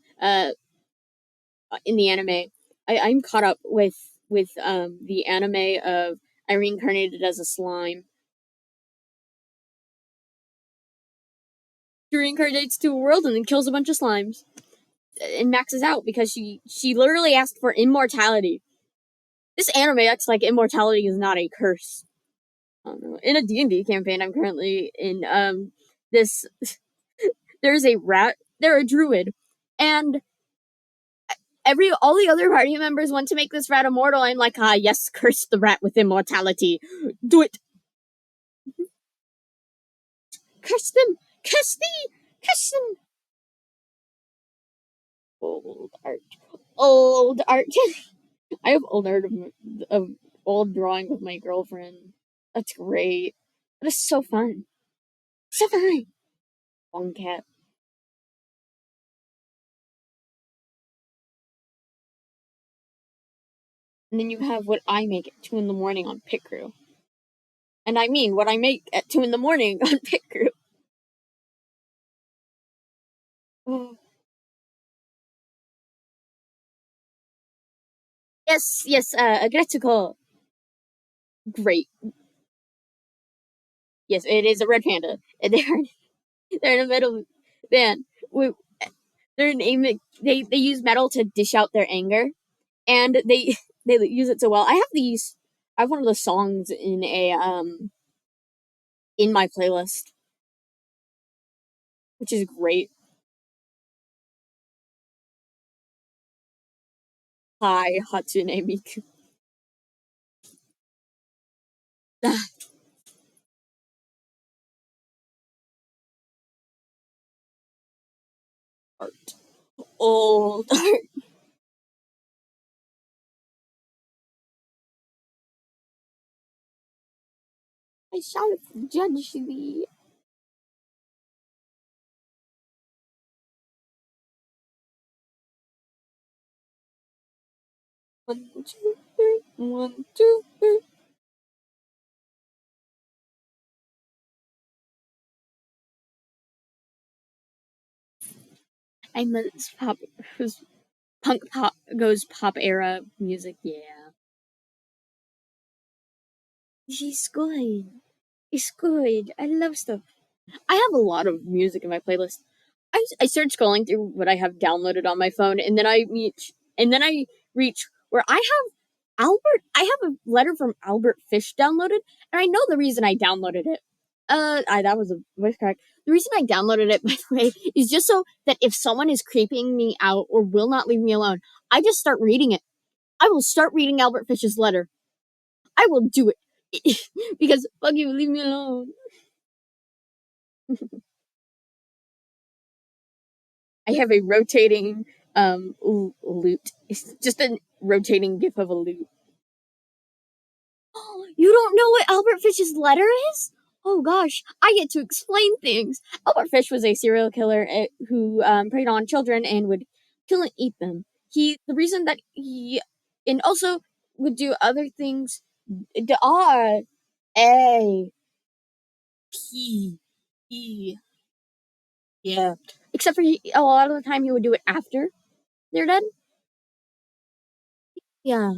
B: in the anime. I'm caught up with the anime of I reincarnated as a slime. She reincarnates to a world and then kills a bunch of slimes and maxes out because she literally asked for immortality. This anime acts like immortality is not a curse. I don't know. In a D&D campaign I'm currently in, this there's a rat, they're a druid, and every all the other party members want to make this rat immortal. I'm like, ah, yes, curse the rat with immortality. Do it. Curse them. Curse thee. Curse them. Old art. Old art. I have old art of old drawing with my girlfriend. That's great. That is so fun. So fun. One cat. And then you have what I make at 2 in the morning on Pit Crew. And I mean what I make at 2 in the morning on Pit Crew. Oh. Yes, yes, Agretsuko. Great. Yes, it is a red panda. And they're in the middle. Man, they're naming. They use metal to dish out their anger, and they use it so well. I have these. I have one of the songs in my playlist, which is great. Hi, Hatsune Miku. Art. Old art. I shouted judgely. One, two, three. One, two, three. I miss pop. Punk pop goes pop era music. Yeah, she's good. It's good. I love stuff. I have a lot of music in my playlist. I start scrolling through what I have downloaded on my phone, and then I reach where I have Albert. I have a letter from Albert Fish downloaded, and I know the reason I downloaded it. That was a voice crack. The reason I downloaded it, by the way, is just so that if someone is creeping me out or will not leave me alone, I just start reading it. I will start reading Albert Fish's letter. I will do it because fuck you, leave me alone. I have a rotating loot. It's just a rotating gif of a loot. Oh, you don't know what Albert Fish's letter is? Oh gosh, I get to explain things. Albert Fish was a serial killer who preyed on children and would kill and eat them. The reason that and also would do other things. The R A P E. Yeah. Except for a lot of the time he would do it after they're dead. Yeah.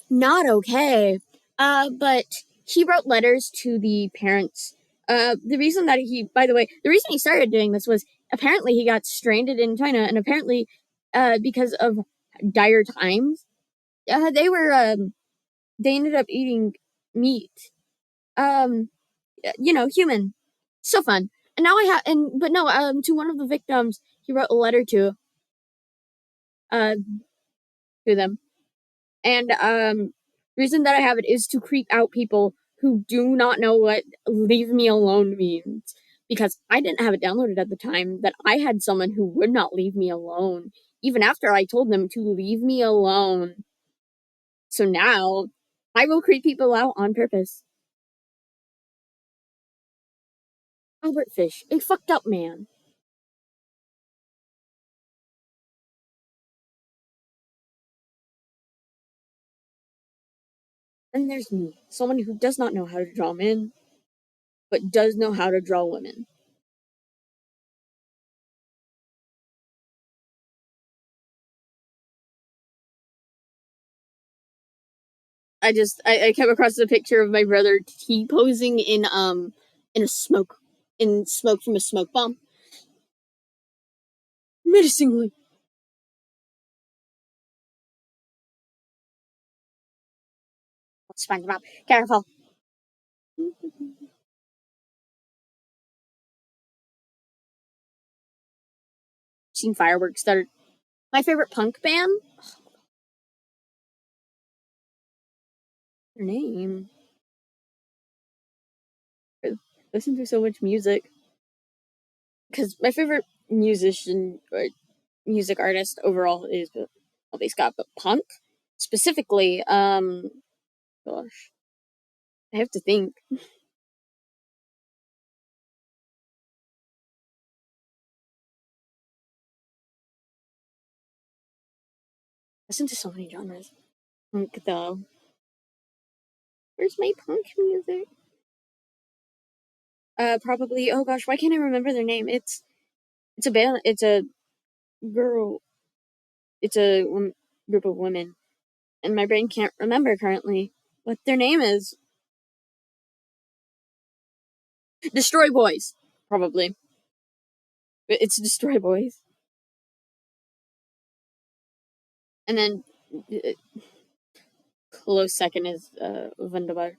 B: Not okay. But he wrote letters to the parents. By the way, the reason he started doing this was apparently he got stranded in China, and apparently, because of dire times, they ended up eating meat. Um, human. So fun. And now but no, to one of the victims, he wrote a letter uh, to them. And the reason that I have it is to creep out people who do not know what leave me alone means. Because I didn't have it downloaded at the time that I had someone who would not leave me alone, even after I told them to leave me alone. So now I will creep people out on purpose. Albert Fish, a fucked up man. And there's me, someone who does not know how to draw men, but does know how to draw women. I came across a picture of my brother T posing in a smoke from a smoke bomb. Menacingly. SpongeBob, careful. Seen fireworks that are my favorite punk band. Their name. I listen to so much music because my favorite musician or music artist overall is Scott, but punk specifically. gosh. I have to think. Listen to so many genres. Punk though. Where's my punk music? Probably. Oh gosh, why can't I remember their name? It's a band. It's a girl. It's a group of women, and my brain can't remember currently what their name is. Destroy Boys, probably. It's Destroy Boys, and then close second is Wunderbar.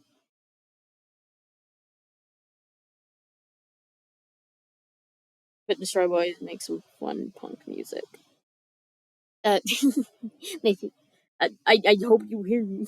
B: But Destroy Boys makes some fun punk music. Uh, Nathan, I hope you hear me.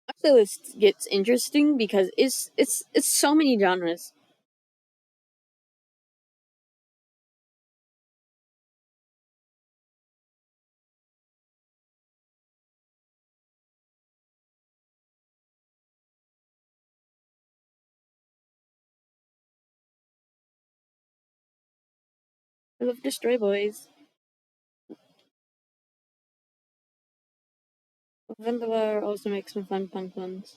B: My playlist gets interesting because it's so many genres. I love Destroy Boys. Wunderbar also makes some fun punk ones.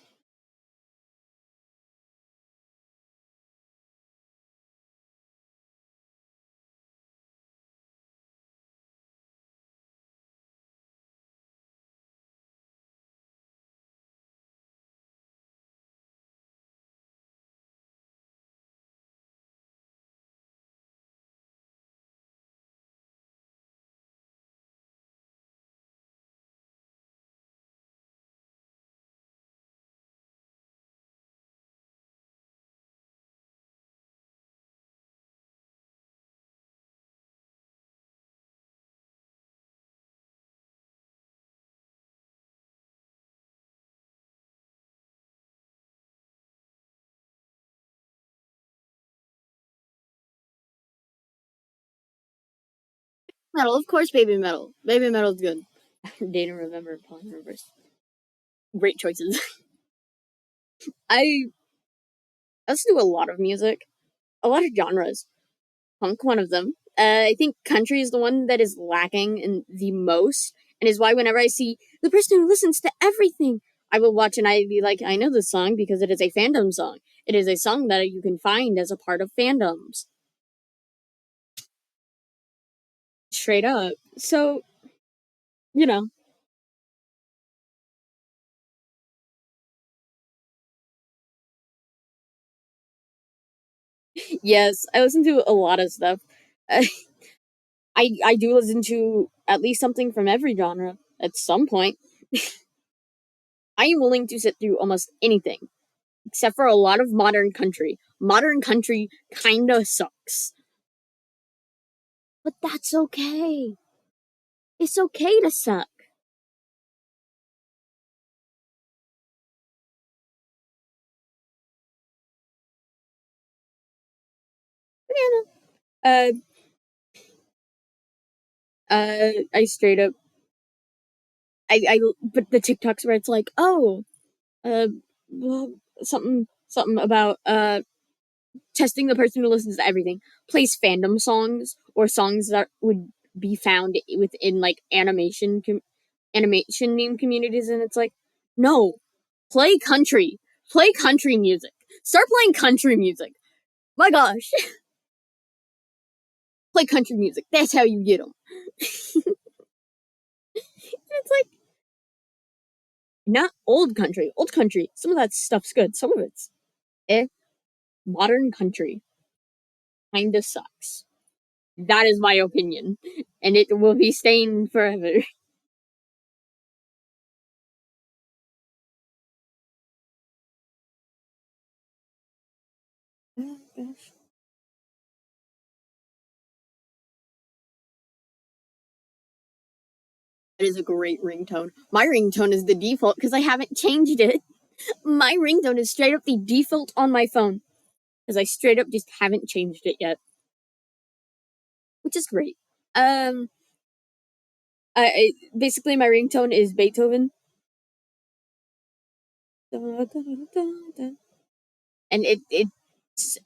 B: Metal, of course, Baby Metal. Baby Metal's good. Data Remember, Pollen Reverse. Great choices. I listen to a lot of music, a lot of genres. Punk, one of them. I think country is the one that is lacking in the most, and is why whenever I see the person who listens to everything, I will watch and I be like, I know this song because it is a fandom song. It is a song that you can find as a part of fandoms. Straight up. So, you know, yes, I listen to a lot of stuff. I do listen to at least something from every genre at some point. I am willing to sit through almost anything, except for a lot of modern country. Modern country kinda sucks. But that's okay. It's okay to suck. Uh, I straight up, but the TikToks where it's like, oh, uh, well, something about, testing the person who listens to everything, plays fandom songs, or songs that would be found within, like, animation meme communities, and it's like, no, play country. Play country music. Start playing country music. My gosh. Play country music. That's how you get them. It's like, not old country. Old country, some of that stuff's good. Some of it's eh. Modern country kinda sucks. That is my opinion, and it will be staying forever. That is a great ringtone. My ringtone is the default because I haven't changed it. My ringtone is straight up the default on my phone because I straight up just haven't changed it yet, which is great. Um, basically my ringtone is Beethoven, and it's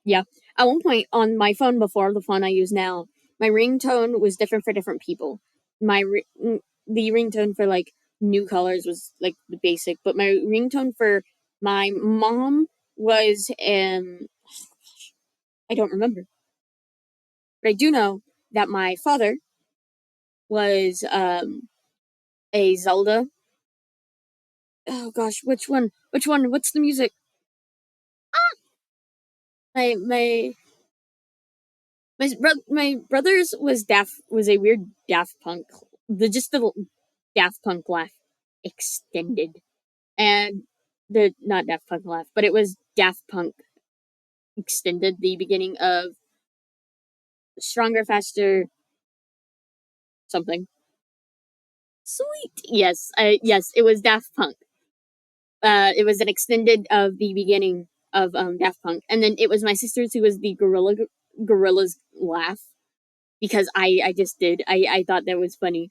B: yeah. At one point on my phone before the phone I use now, my ringtone was different for different people. The ringtone for like new colors was like the basic, but my ringtone for my mom was I don't remember, but I do know that my father was a Zelda. Oh gosh, which one? Which one? What's the music? My my brother's was a weird Daft Punk, the Daft Punk laugh extended, and the not Daft Punk laugh, but it was Daft Punk extended, the beginning of Stronger, Faster, something. Sweet. Yes, it was Daft Punk. It was an extended of the beginning of Daft Punk, and then it was my sister's who was the Gorilla's laugh because I just did I thought that was funny.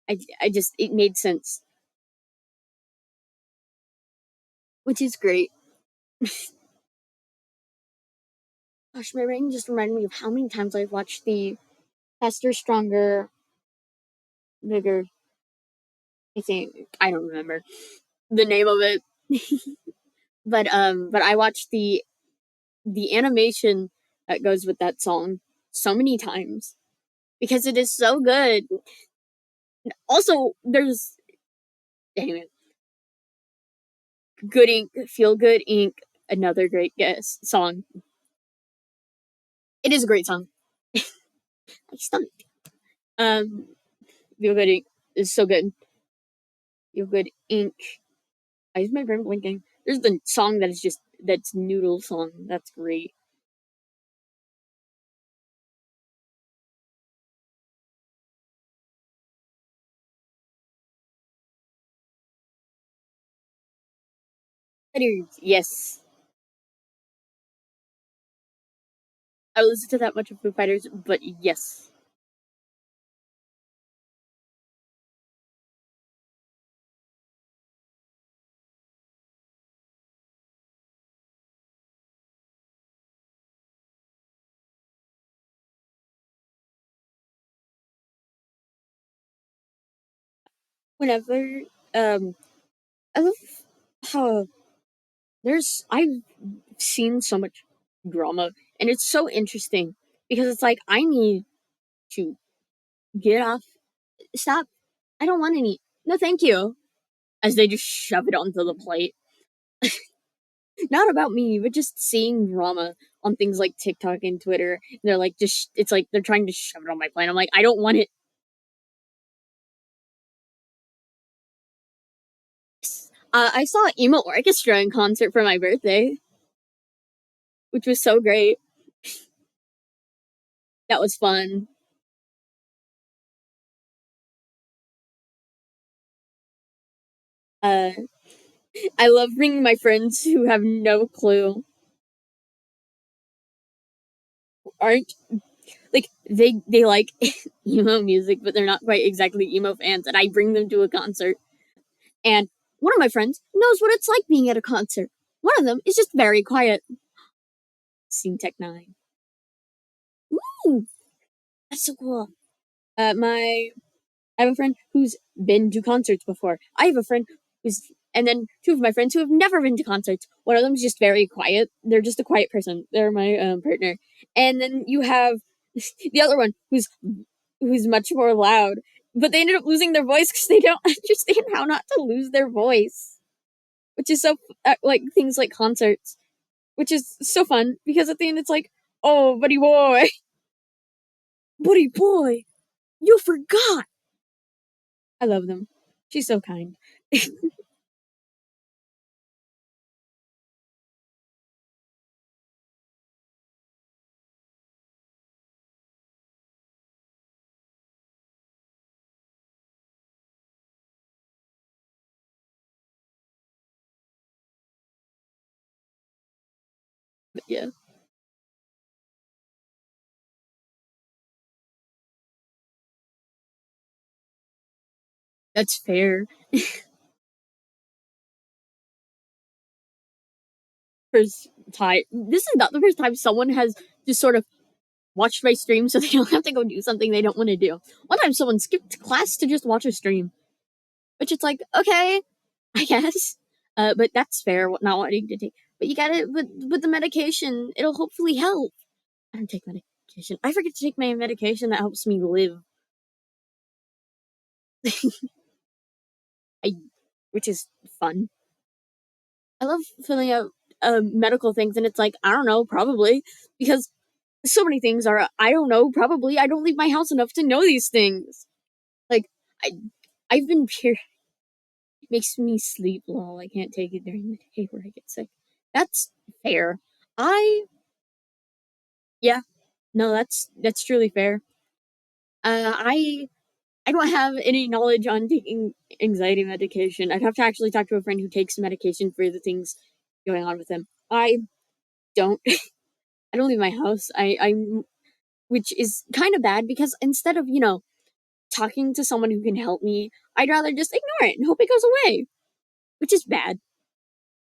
B: I just it made sense, which is great. Gosh, my brain just reminded me of how many times I've watched the Faster, Stronger, Bigger. I think I don't remember the name of it, but I watched the animation that goes with that song so many times because it is so good. Also, there's anyway, Good Ink, Feel Good Ink, another great guess song. It is a great song. My stomach. Um, Feel Good Ink is so good. Feel Good Ink. I use my brain blinking. There's the song that is just that's Noodle song. That's great. Yes, I listen to that much of Foo Fighters, but yes. Whenever um, I love how I've seen so much drama, and it's so interesting because it's like I need to get off. Stop. I don't want any. No, thank you. As they just shove it onto the plate. Not about me, but just seeing drama on things like TikTok and Twitter. And they're like, it's like they're trying to shove it on my plate. I'm like, I don't want it. I saw Emo Orchestra in concert for my birthday, which was so great. That was fun. Uh, I love bringing my friends who have no clue, aren't like they like emo music, but they're not quite exactly emo fans, and I bring them to a concert. And one of my friends knows what it's like being at a concert. One of them is just very quiet. Scene Tech 9. Ooh, that's so cool. My I have a friend who's been to concerts before. I have a friend and then two of my friends who have never been to concerts. One of them's just very quiet. They're just a quiet person. They're my partner. And then you have the other one who's much more loud. But they ended up losing their voice because they don't understand how not to lose their voice, which is so like things like concerts, which is so fun because at the end it's like Oh, buddy boy. Buddy boy. You forgot. I love them. She's so kind. But yeah, that's fair. First time. This is not the first time someone has just sort of watched my stream so they don't have to go do something they don't want to do. One time someone skipped class to just watch a stream, which it's like, okay, I guess. But that's fair, not wanting to take. But you gotta, with the medication, it'll hopefully help. I don't take medication. I forget to take my medication that helps me live. I, which is fun. I love filling out medical things, and it's like, I don't know, probably. Because so many things are, I don't know, probably. I don't leave my house enough to know these things. Like, I, I've been it makes me sleep lol. I can't take it during the day where I get sick. That's fair. I Yeah, no, that's truly fair. I don't have any knowledge on taking anxiety medication. I'd have to actually talk to a friend who takes medication for the things going on with him. I don't. I don't leave my house. I'm which is kind of bad because instead of talking to someone who can help me, I'd rather just ignore it and hope it goes away, which is bad,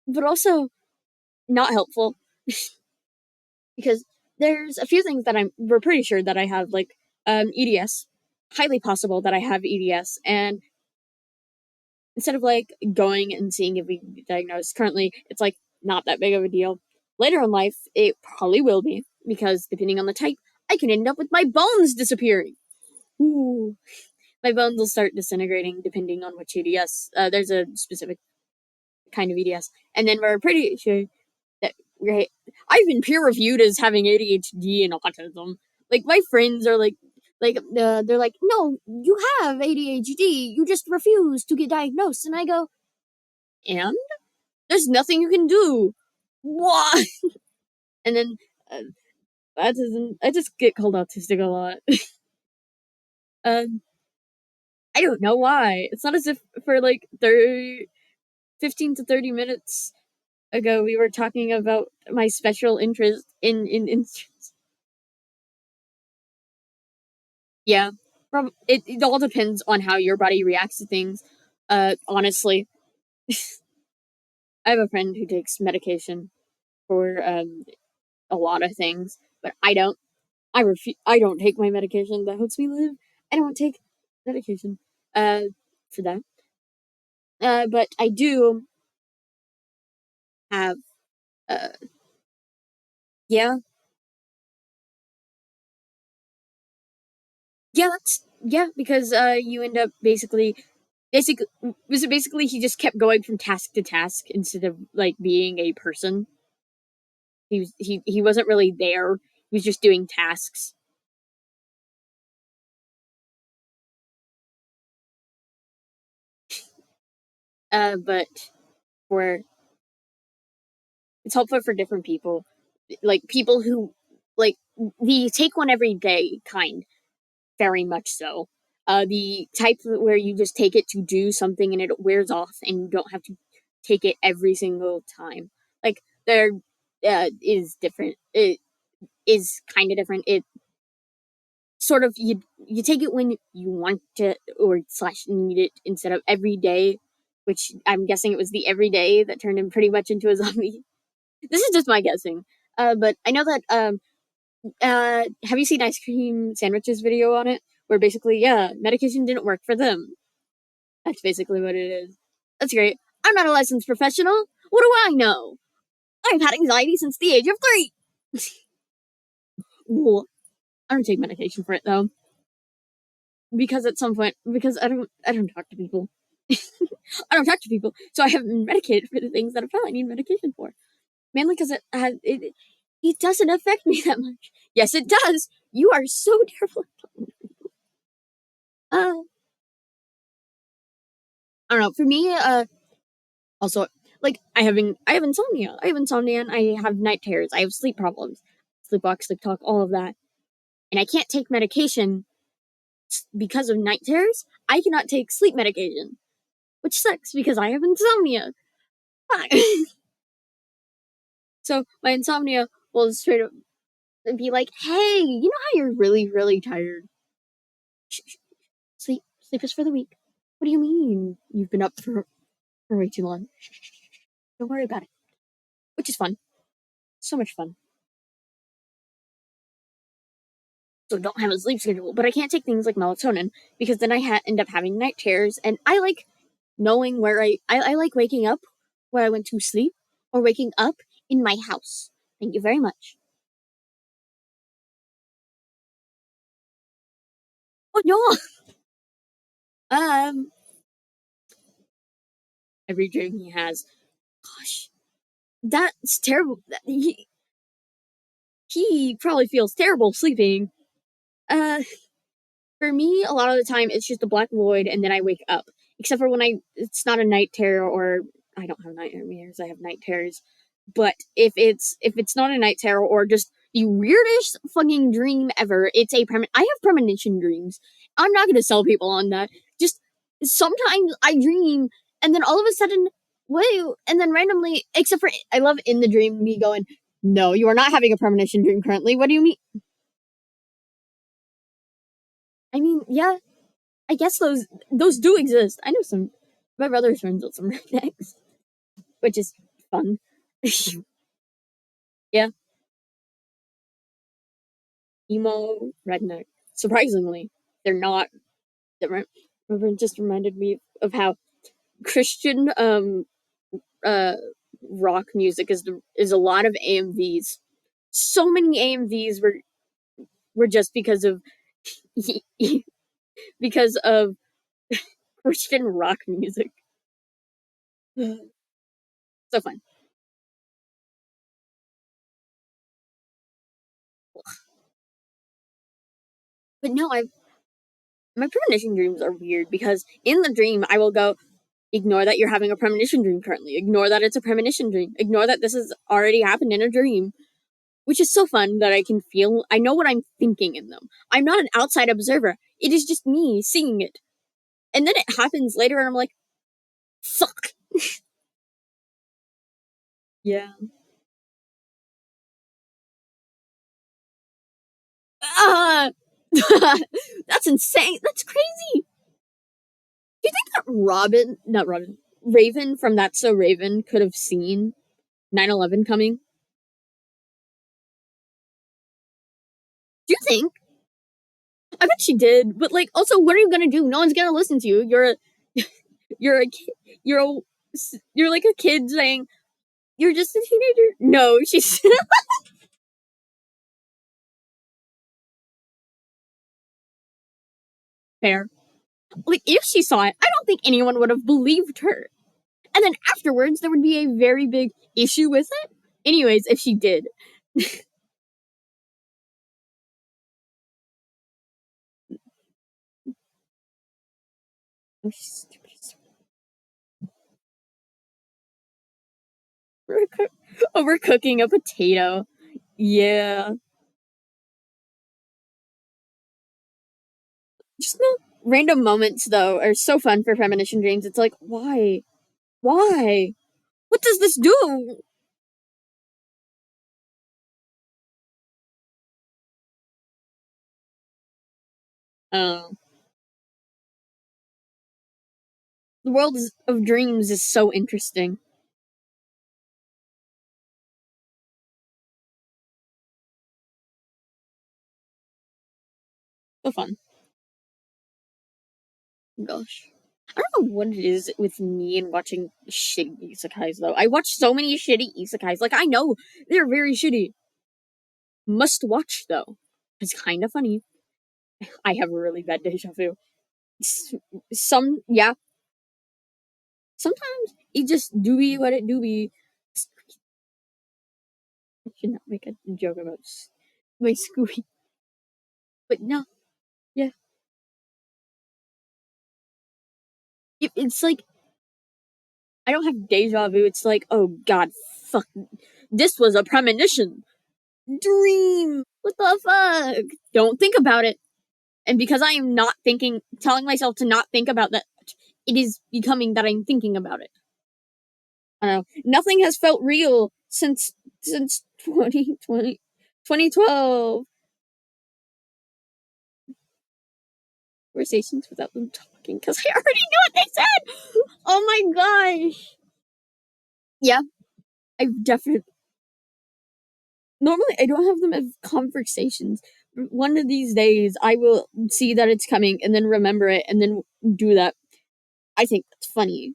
B: but also not helpful because there's a few things that we're pretty sure that I have, like EDS. Highly possible that I have EDS, and instead of like going and seeing if we can be diagnosed, currently it's like not that big of a deal. Later in life, it probably will be because depending on the type, I can end up with my bones disappearing. Ooh, my bones will start disintegrating depending on which EDS. There's a specific kind of EDS, and then we're pretty sure that I've been peer reviewed as having ADHD and autism. Like my friends are they're like, no, you have ADHD. You just refuse to get diagnosed, and I go, and there's nothing you can do. What? And then uh, that doesn't. I just get called autistic a lot. um, I don't know why. It's not as if for like 15 to 30 minutes ago we were talking about my special interest in. Yeah, it all depends on how your body reacts to things. Honestly, I have a friend who takes medication for a lot of things, but I don't. I refuse. I don't take my medication that helps me live. I don't take medication uh for that. But I do have uh yeah because you end up basically was it basically he just kept going from task to task instead of like being a person. He wasn't really there. He was just doing tasks. But for it's helpful for different people, like people who like the take one every day kind, very much so. The type where you just take it to do something and it wears off and you don't have to take it every single time. Like there is different. It is kind of different. It sort of you take it when you want to or slash need it instead of every day, which I'm guessing it was the everyday that turned him pretty much into a zombie. This is just my guessing. But I know that have you seen Ice Cream Sandwich's video on it? Where basically, yeah, medication didn't work for them. That's basically what it is. That's great. I'm not a licensed professional. What do I know? I've had anxiety since the age of 3. Well, I don't take medication for it though, because at some point, because I don't talk to people. I don't talk to people, so I haven't been medicated for the things that I probably need medication for. Mainly because it has it. It doesn't affect me that much. Yes, it does. You are so terrible. Uh, I don't know. For me, also, like I have insomnia. I have insomnia and I have night terrors. I have sleep problems. Sleepwalk, sleep talk, all of that. And I can't take medication because of night terrors. I cannot take sleep medication, which sucks because I have insomnia. So my insomnia will straight up be like, "Hey, you know how you're really, really tired? Shh, shh, sleep, sleep is for the weak. What do you mean you've been up for way too long? Shh, shh, shh, shh. Don't worry about it." Which is fun, so much fun. So don't have a sleep schedule, but I can't take things like melatonin because then I end up having night terrors, and I like knowing where I like waking up where I went to sleep or waking up in my house. Thank you very much. Oh no. Um, every dream he has. Gosh, that's terrible. He probably feels terrible sleeping. Uh, for me, a lot of the time it's just a black void, and then I wake up. Except for when it's not a night terror, or I don't have nightmares. I have night terrors. But if it's not a night terror or just the weirdest fucking dream ever, it's a I have premonition dreams. I'm not gonna sell people on that. Just sometimes I dream, and then all of a sudden, wait, and then randomly, except for I love in the dream me going, "No, you are not having a premonition dream currently. What do you mean?" I mean, yeah, I guess those do exist. I know some. My brother's friends with some rednecks, which is fun. Yeah, emo redneck. Surprisingly, they're not different. It just reminded me of how Christian uh rock music is a lot of AMVs. So many AMVs were just because of Christian rock music. So fun. But no, I my premonition dreams are weird because in the dream I will go, ignore that you're having a premonition dream currently. Ignore that it's a premonition dream. Ignore that this has already happened in a dream, which is so fun that I know what I'm thinking in them. I'm not an outside observer. It is just me seeing it. And then it happens later and I'm like, fuck. Yeah. Ah! That's insane. That's crazy. Do you think that not Robin, Raven from That's So Raven could have seen 9/11 coming? Do you think? I bet she did. But like, also, what are you gonna do? No one's gonna listen to you. You're a kid. You're like a kid saying you're just a teenager. No, she's fair. Like, if she saw it, I don't think anyone would have believed her. And then afterwards, there would be a very big issue with it. Anyways, if she did. Oh, overcooking a potato. Yeah. Just no random moments, though, are so fun for premonition dreams. It's like, why? Why? What does this do? Oh. The world of dreams is so interesting. So fun. Gosh. I don't know what it is with me and watching shitty isekais though. I watch so many shitty isekais. Like I know they're very shitty. Must watch though. It's kind of funny. I have a really bad deja vu. Yeah. Sometimes it just do be what it do be. should not make a joke about my Scooby. But no, yeah. It's like, I don't have deja vu. It's like, oh god, fuck. This was a premonition. Dream. What the fuck? Don't think about it. And because I am not telling myself to not think about that, it is becoming that I'm thinking about it. I don't know. Nothing has felt real since 2012. Conversations without them talking, because I already knew what they said. Oh my gosh. Yeah, I definitely. Normally, I don't have them as conversations. One of these days, I will see that it's coming and then remember it and then do that. I think that's funny.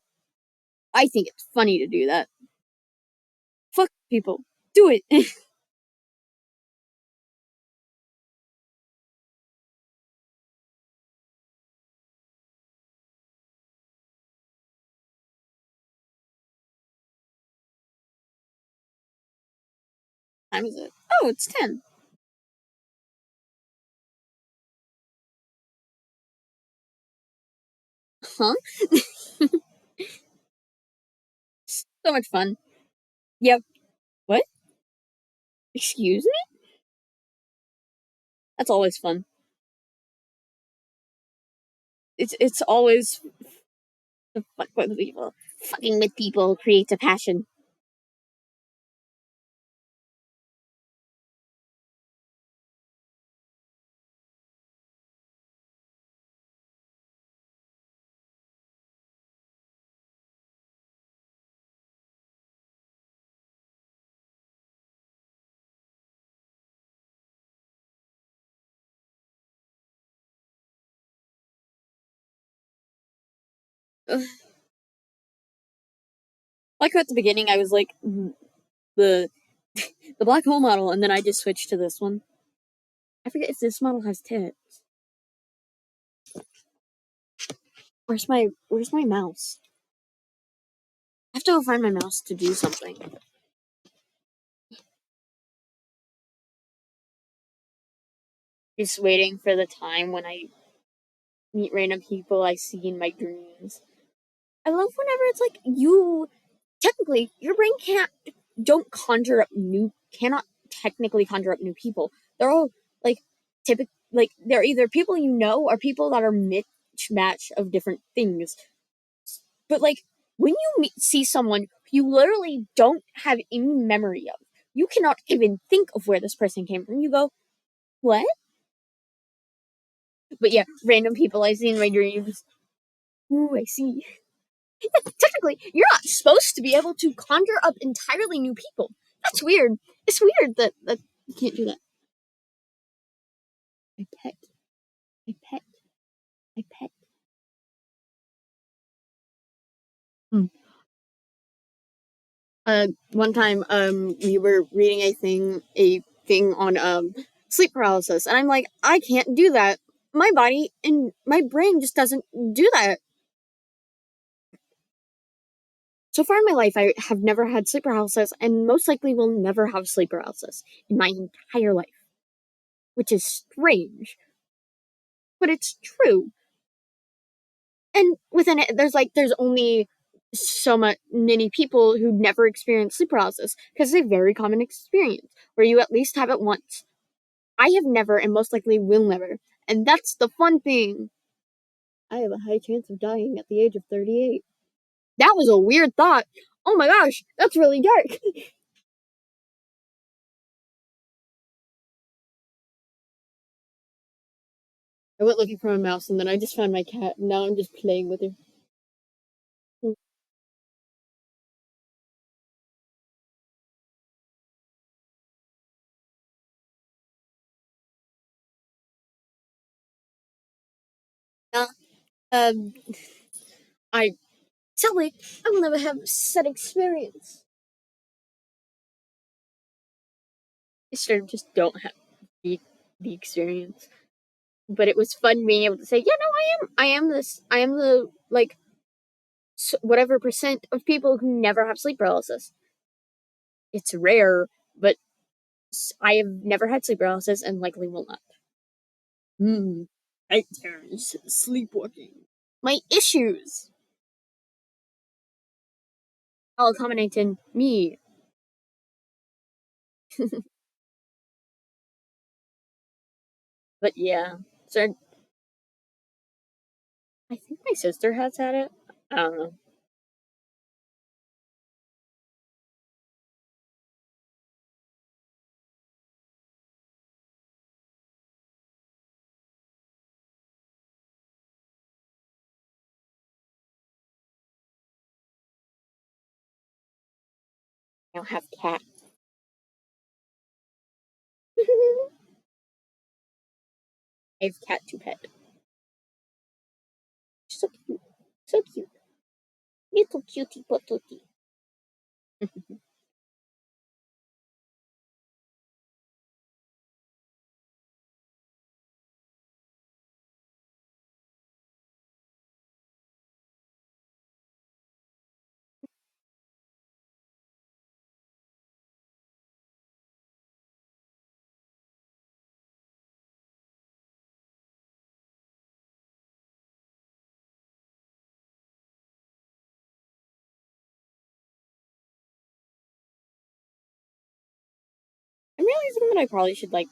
B: I think it's funny to do that. Fuck people. Do it. Time is it? Oh, it's 10. Huh? So much fun. Yep. What? Excuse me? That's always fun. It's always the fuck with people. Fucking with people creates a passion. Ugh. Like at the beginning, I was like the the black hole model, and then I just switched to this one. I forget if this model has tits. Where's my mouse? I have to go find my mouse to do something. Just waiting for the time when I meet random people I see in my dreams. I love whenever it's like you technically your brain don't conjure up new cannot technically conjure up new people. They're all like typical, like they're either people you know or people that are mismatch of different things. But like when you see someone you literally don't have any memory of, you cannot even think of where this person came from. You go, what? But yeah, random people I see in my dreams. Ooh, I see. Technically, you're not supposed to be able to conjure up entirely new people. That's weird. It's weird that you can't do that. I pet. I pet. I pet. Hmm. One time, we were reading a thing on sleep paralysis, and I'm like, I can't do that. My body and my brain just doesn't do that. So far in my life, I have never had sleep paralysis, and most likely will never have sleep paralysis in my entire life, which is strange, but it's true. And within it, there's only so much many people who never experience sleep paralysis because it's a very common experience where you at least have it once. I have never, and most likely will never, and that's the fun thing. I have a high chance of dying at the age of 38. That was a weird thought. Oh my gosh, that's really dark. I went looking for a mouse and then I just found my cat. And now I'm just playing with her. Uh, um, I sadly I will never have said experience. I sort of just don't have the the experience. But it was fun being able to say, yeah, no, I am the like whatever percent of people who never have sleep paralysis. It's rare, but I have never had sleep paralysis and likely will not. Nightmares, sleepwalking. My issues all culminate in me. But yeah, so I think my sister has had it. I don't know. I don't have cat. I have cat to pet. So cute. So cute. Little cutie patootie. I'm realizing that I probably should like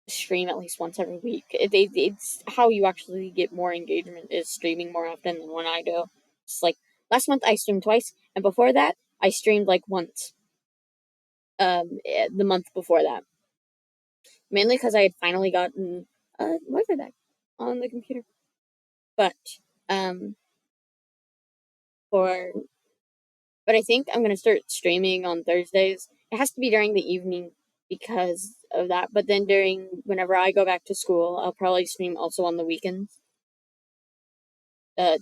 B: stream at least once every week. It's how you actually get more engagement is streaming more often than when I do. It's like last month I streamed twice, and before that I streamed like once. The month before that, mainly because I had finally gotten a Wi-Fi back on the computer. But um, for but I think I'm gonna start streaming on Thursdays. It has to be during the evening because of that. But then during whenever I go back to school, I'll probably stream also on the weekends. Uh,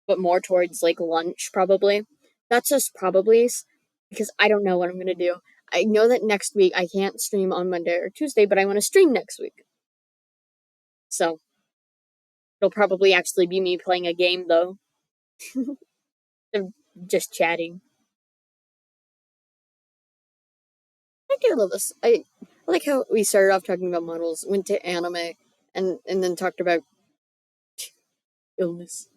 B: but more towards like lunch probably. That's just probably because I don't know what I'm gonna do. I know that next week I can't stream on Monday or Tuesday, but I want to stream next week. So it'll probably actually be me playing a game though, of just chatting. I do love this. I like how we started off talking about models, went to anime, and then talked about illness.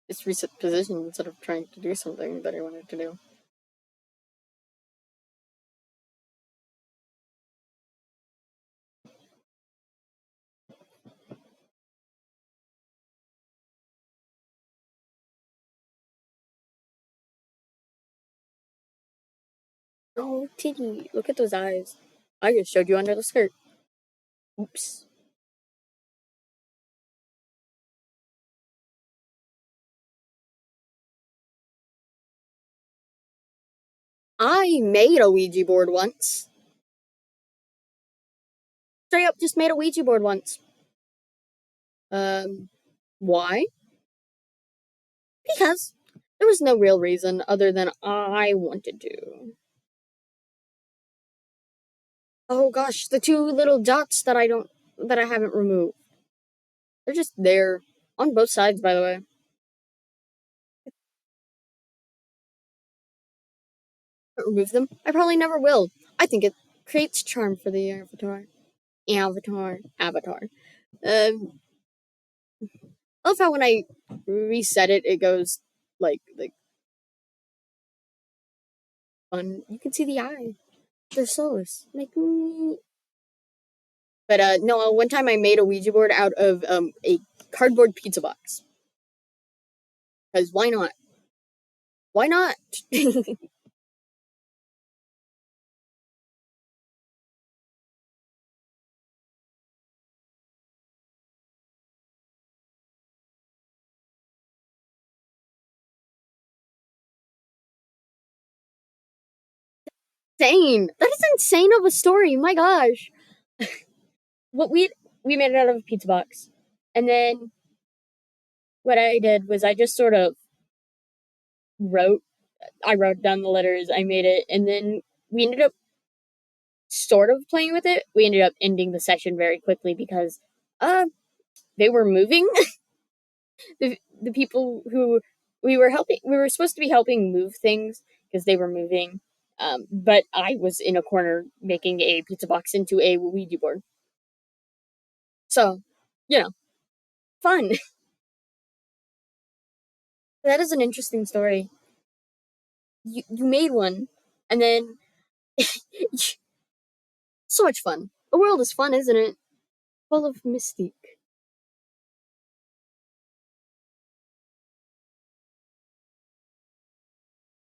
B: Just reset position instead of trying to do something that I wanted to do. Oh, Titty, look at those eyes. I just showed you under the skirt. Oops. I made a Ouija board once. Straight up just made a Ouija board once. Um, why? Because there was no real reason other than I wanted to. Oh gosh, the two little dots that I haven't removed. They're just there on both sides, by the way. Remove them. I probably never will. I think it creates charm for the avatar. Avatar. Um, I love how when I reset it, it goes like fun. You can see the eye. They're soulless. Like me. But no. One time I made a Ouija board out of a cardboard pizza box. Because why not? Why not? Insane. That is insane of a story. My gosh. What we made it out of a pizza box, and then what I did was I just sort of wrote. I wrote down the letters. I made it, and then we ended up sort of playing with it. We ended up ending the session very quickly because uh they were moving. The people who We were supposed to be helping move things because they were moving. But I was in a corner making a pizza box into a Ouija board. So, you know, fun. That is an interesting story. You made one, and then so much fun. The world is fun, isn't it? Full of mystique.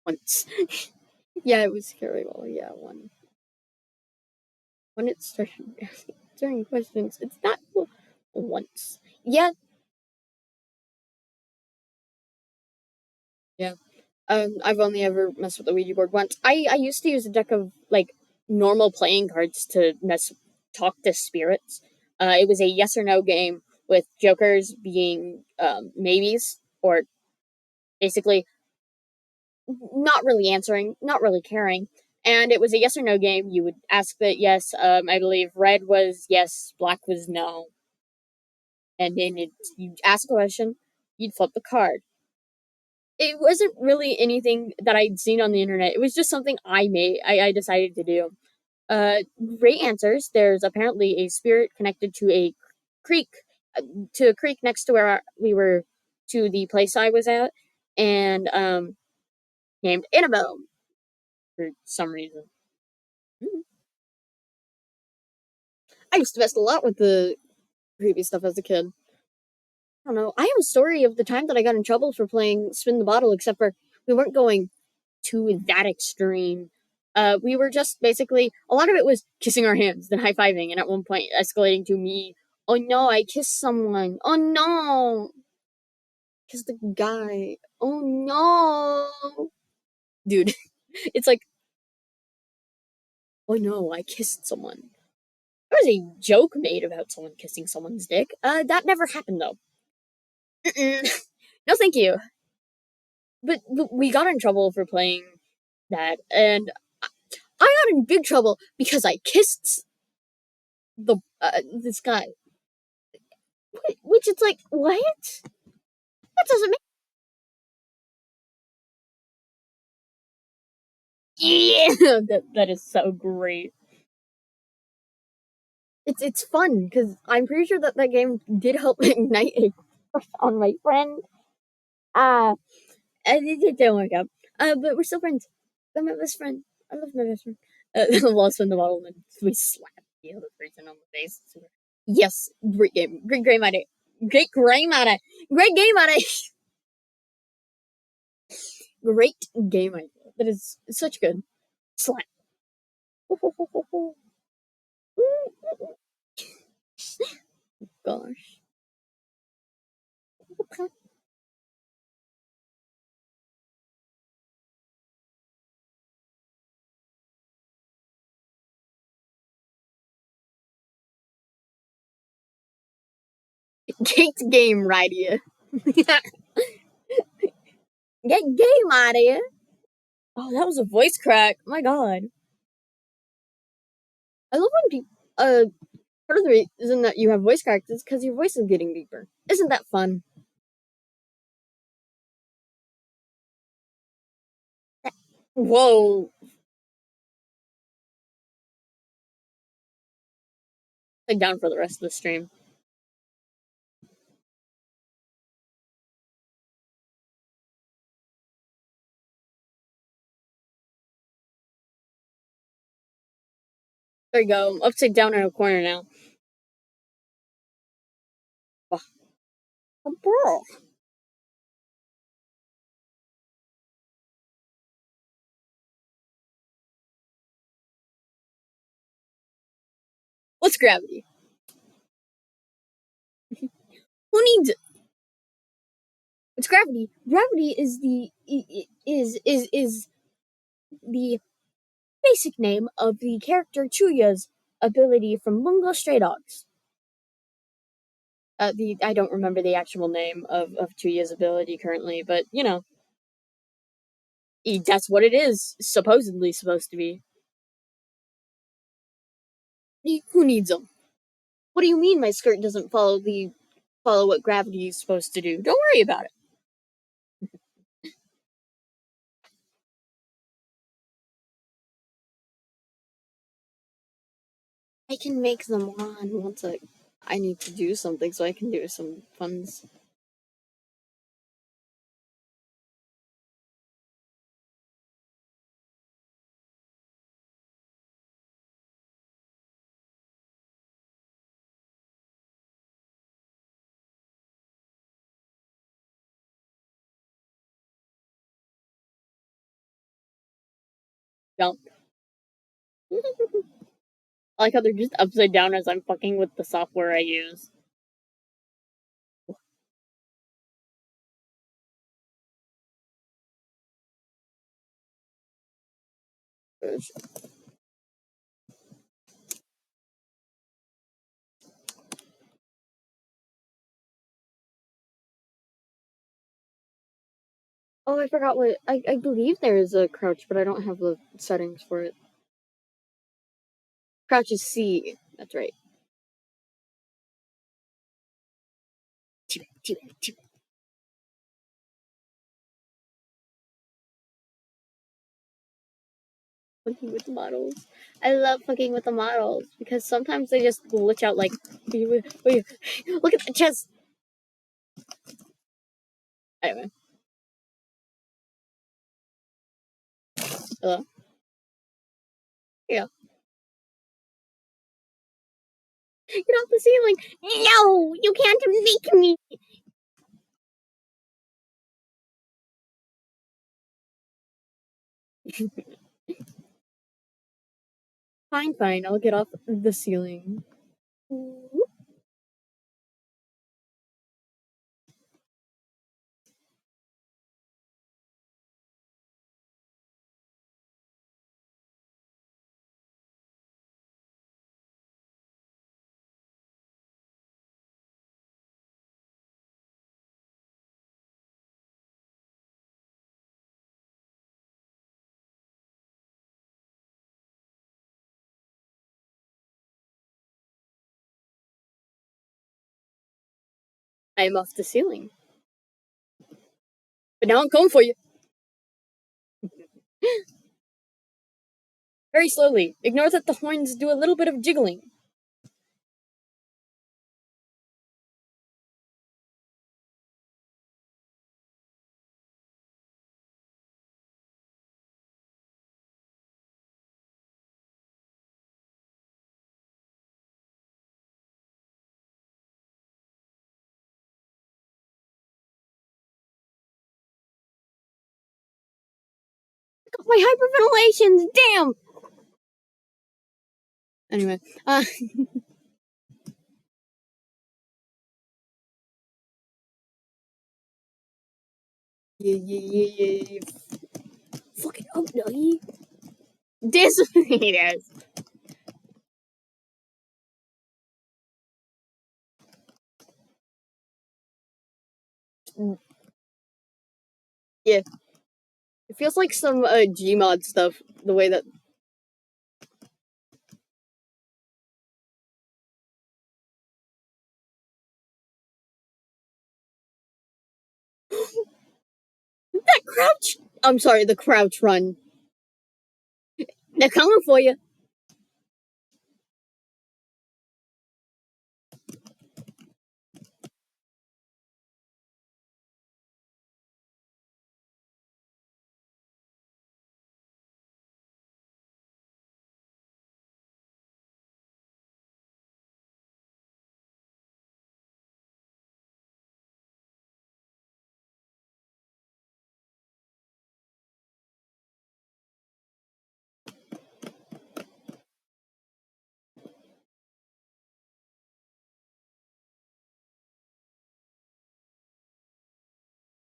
B: Once, yeah, it was scary. Well, yeah, when it started answering questions, it's not once. Yeah, yeah. I've only ever messed with the Ouija board once. I used to use a deck of like normal playing cards to talk to spirits. It was a yes or no game with jokers being maybes, or basically not really answering, not really caring. And it was a yes or no game. You would ask that yes. I believe red was yes, black was no, and then you ask a question, you'd flip the card. It wasn't really anything that I'd seen on the internet. It was just something I decided to do. Great answers. There's apparently a spirit connected to a creek, to a creek next to where we were, to the place I was at, and named Annabelle for some reason. Mm. I used to mess a lot with the creepy stuff as a kid. I don't know. I have a story of the time that I got in trouble for playing Spin the Bottle, except for we weren't going to that extreme. We were just basically, a lot of it was kissing our hands, then high fiving, and at one point escalating to me, oh no, I kissed someone. Oh no, kissed the guy. Oh no, dude, it's like, oh no, I kissed someone. There was a joke made about someone kissing someone's dick. That never happened though. Mm-mm. No, thank you. But we got in trouble for playing that, and I got in big trouble because I kissed the this guy, which it's like, what? That doesn't make. Yeah, that is so great. It's fun because I'm pretty sure that that game did help ignite a crush on my friend. Uh, and it didn't work out. But we're still friends. I'm my best friend. I love my best friend. Lost in the bottle, and we slapped the other person on the face. Yes, great game. Great game idea. Great game idea. Great game idea. Great game idea. That is such good. Slap. Gosh. Great game idea. Get game idea. Oh, that was a voice crack. My God. I love when people. Part of the reason that you have voice cracks is because your voice is getting deeper. Isn't that fun? Whoa. Take down for the rest of the stream. There you go. I'm upside down in a corner now. Oh, what's gravity? Who needs it? What's gravity? Gravity is is the basic name of the character Chuya's ability from Bungo Stray Dogs. The I don't remember the actual name of Chuya's ability currently, but you know, that's what it is supposedly supposed to be. Who needs them? What do you mean my skirt doesn't follow what gravity is supposed to do? Don't worry about it. I can make them on once I need to do something, so I can do some funs. Jump. I like how they're just upside down as I'm fucking with the software I use. Oh, I forgot what I believe there is a crouch, but I don't have the settings for it. Crouch is C. That's right. Fucking with the models. I love fucking with the models because sometimes they just glitch out like, wait, look at the chest. Anyway, hello. Yeah, get off the ceiling. No, you can't make me. Fine, fine. I'll get off the ceiling. I'm off the ceiling, but now I'm coming for you. Very slowly. Ignore that the horns do a little bit of jiggling. My hyperventilations, damn. Anyway, yeah. Fuck it up, doggy. This it is. Yeah, it feels like some Gmod stuff. The way that that crouch. I'm sorry, the crouch run. They're coming for you.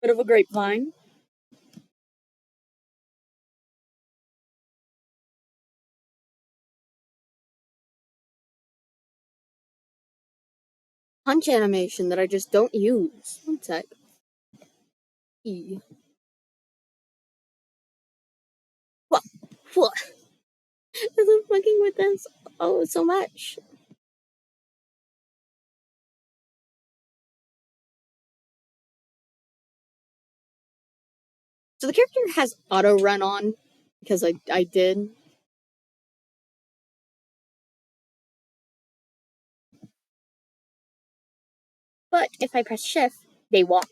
B: Bit of a grapevine. Punch animation that I just don't use. One sec. E. What? What? I'm fucking with this. Oh, so much. So the character has auto run on because I did. But if I press shift, they walk.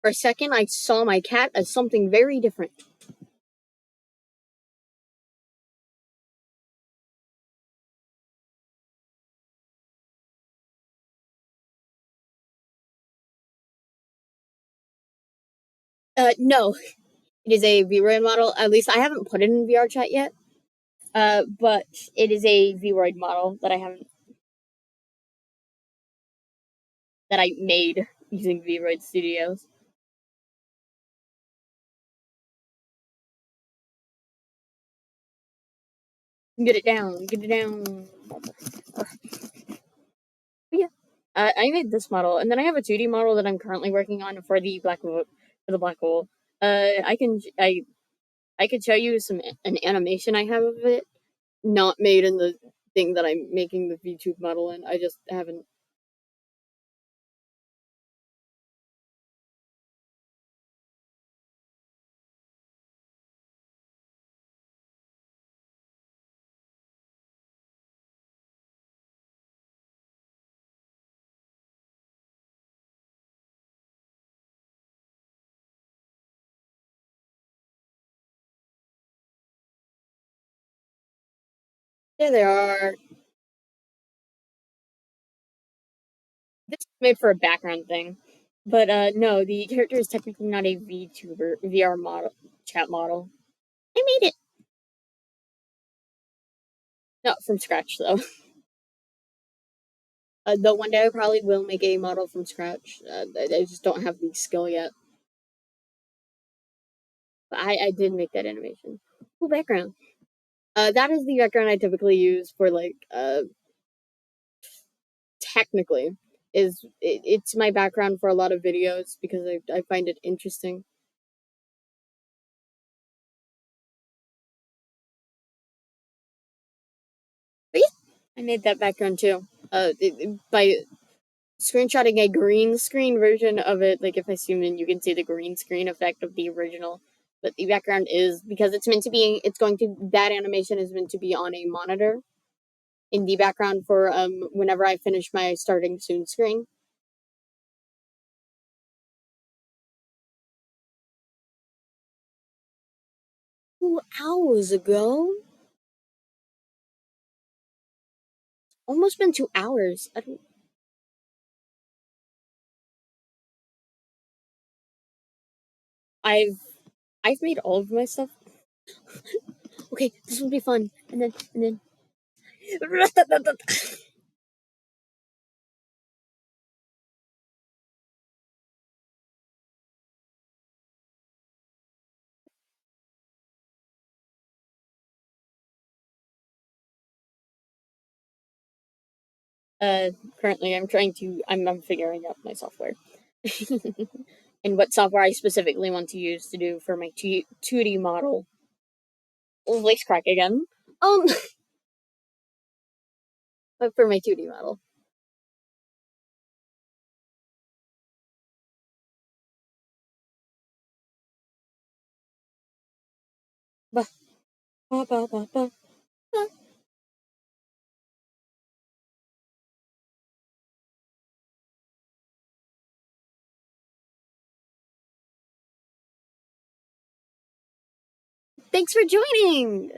B: For a second, I saw my cat as something very different. No, it is a VRoid model. At least I haven't put it in VR chat yet. But it is a VRoid model that I made using VRoid Studios. Get it down, get it down. But yeah, I made this model, and then I have a 2D model that I'm currently working on for the black hole. For the black hole, I could show you an animation I have of it, not made in the thing that I'm making the VTube model in. I just haven't. There they are. This is made for a background thing, but no, the character is technically not a VTuber VR model chat model. I made it. Not from scratch though. Though one day I probably will make a model from scratch. I just don't have the skill yet. But I did make that animation. Cool background. That is the background I typically use for like technically it's my background for a lot of videos because I find it interesting. But yeah, I made that background too. By screenshotting a green screen version of it. Like if I zoom in, you can see the green screen effect of the original. But the background is because it's meant to be. It's going to that animation is meant to be on a monitor in the background for whenever I finish my starting soon screen. 2 hours ago. Almost been 2 hours. I've I've made all of my stuff. Okay, this will be fun. And then uh currently I'm figuring out my software. And what software I specifically want to use to do for my 2D model. Voice crack again. Um but for my 2D model. Bah, bah, bah, bah, bah, bah. Thanks for joining.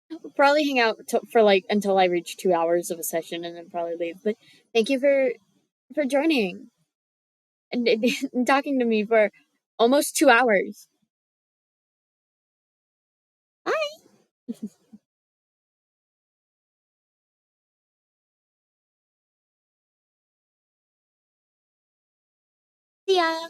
B: We'll probably hang out for like until I reach 2 hours of a session and then probably leave. But thank you for joining and talking to me for almost 2 hours. Bye. See ya.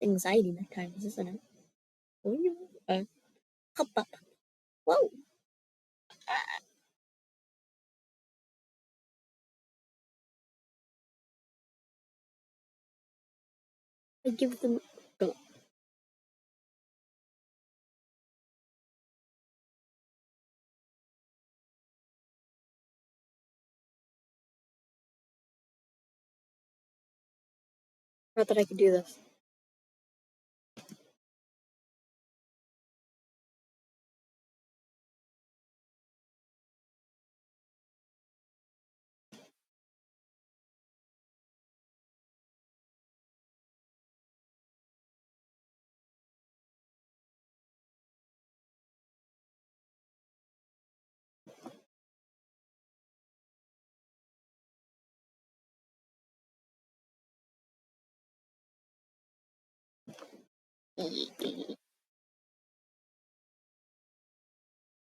B: Anxiety night times, isn't it? Uh, Whoa. I give them. Not that I could do this.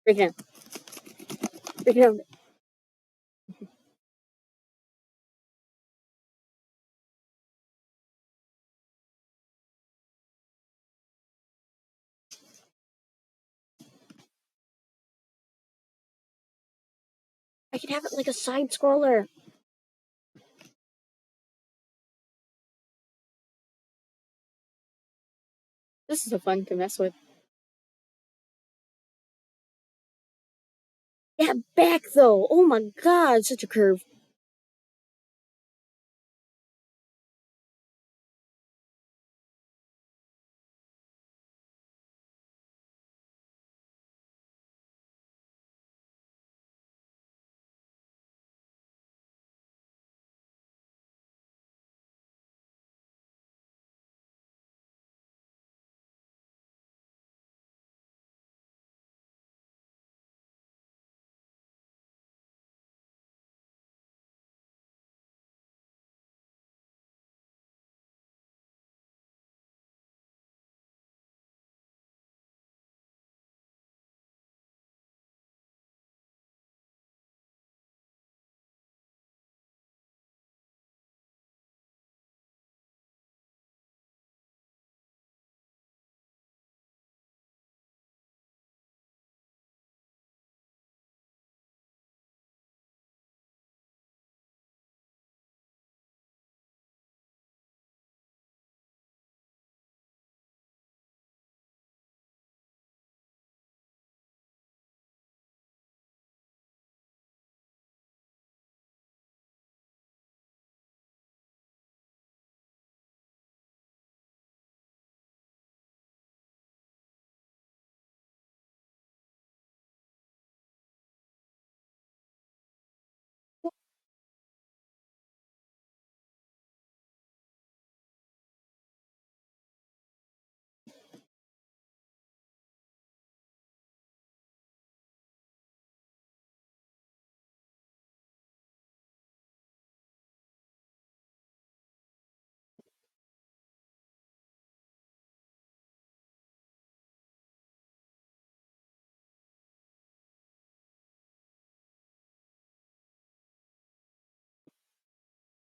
B: Break it down. Break it down. I could have it like a side scroller. This is so fun to mess with. Yeah, back though. Oh my god, such a curve.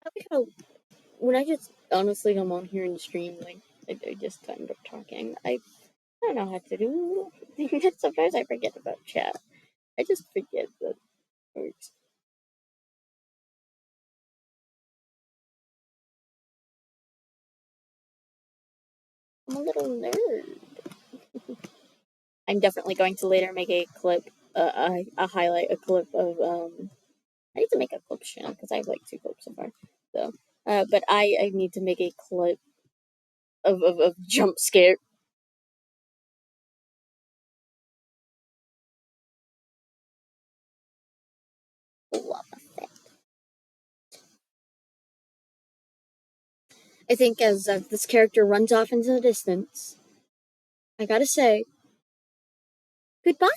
B: I like how when I just honestly come on here and stream, like I just end up talking. I don't know how to do. Sometimes I forget about chat. I just forget that it works. I'm a little nerd. I'm definitely going to later make a clip, a highlight, a clip of I need to make a clip channel because I have like 2 clips so far. So, but I need to make a clip of jump scare. Love it. I think as this character runs off into the distance, I gotta say goodbye.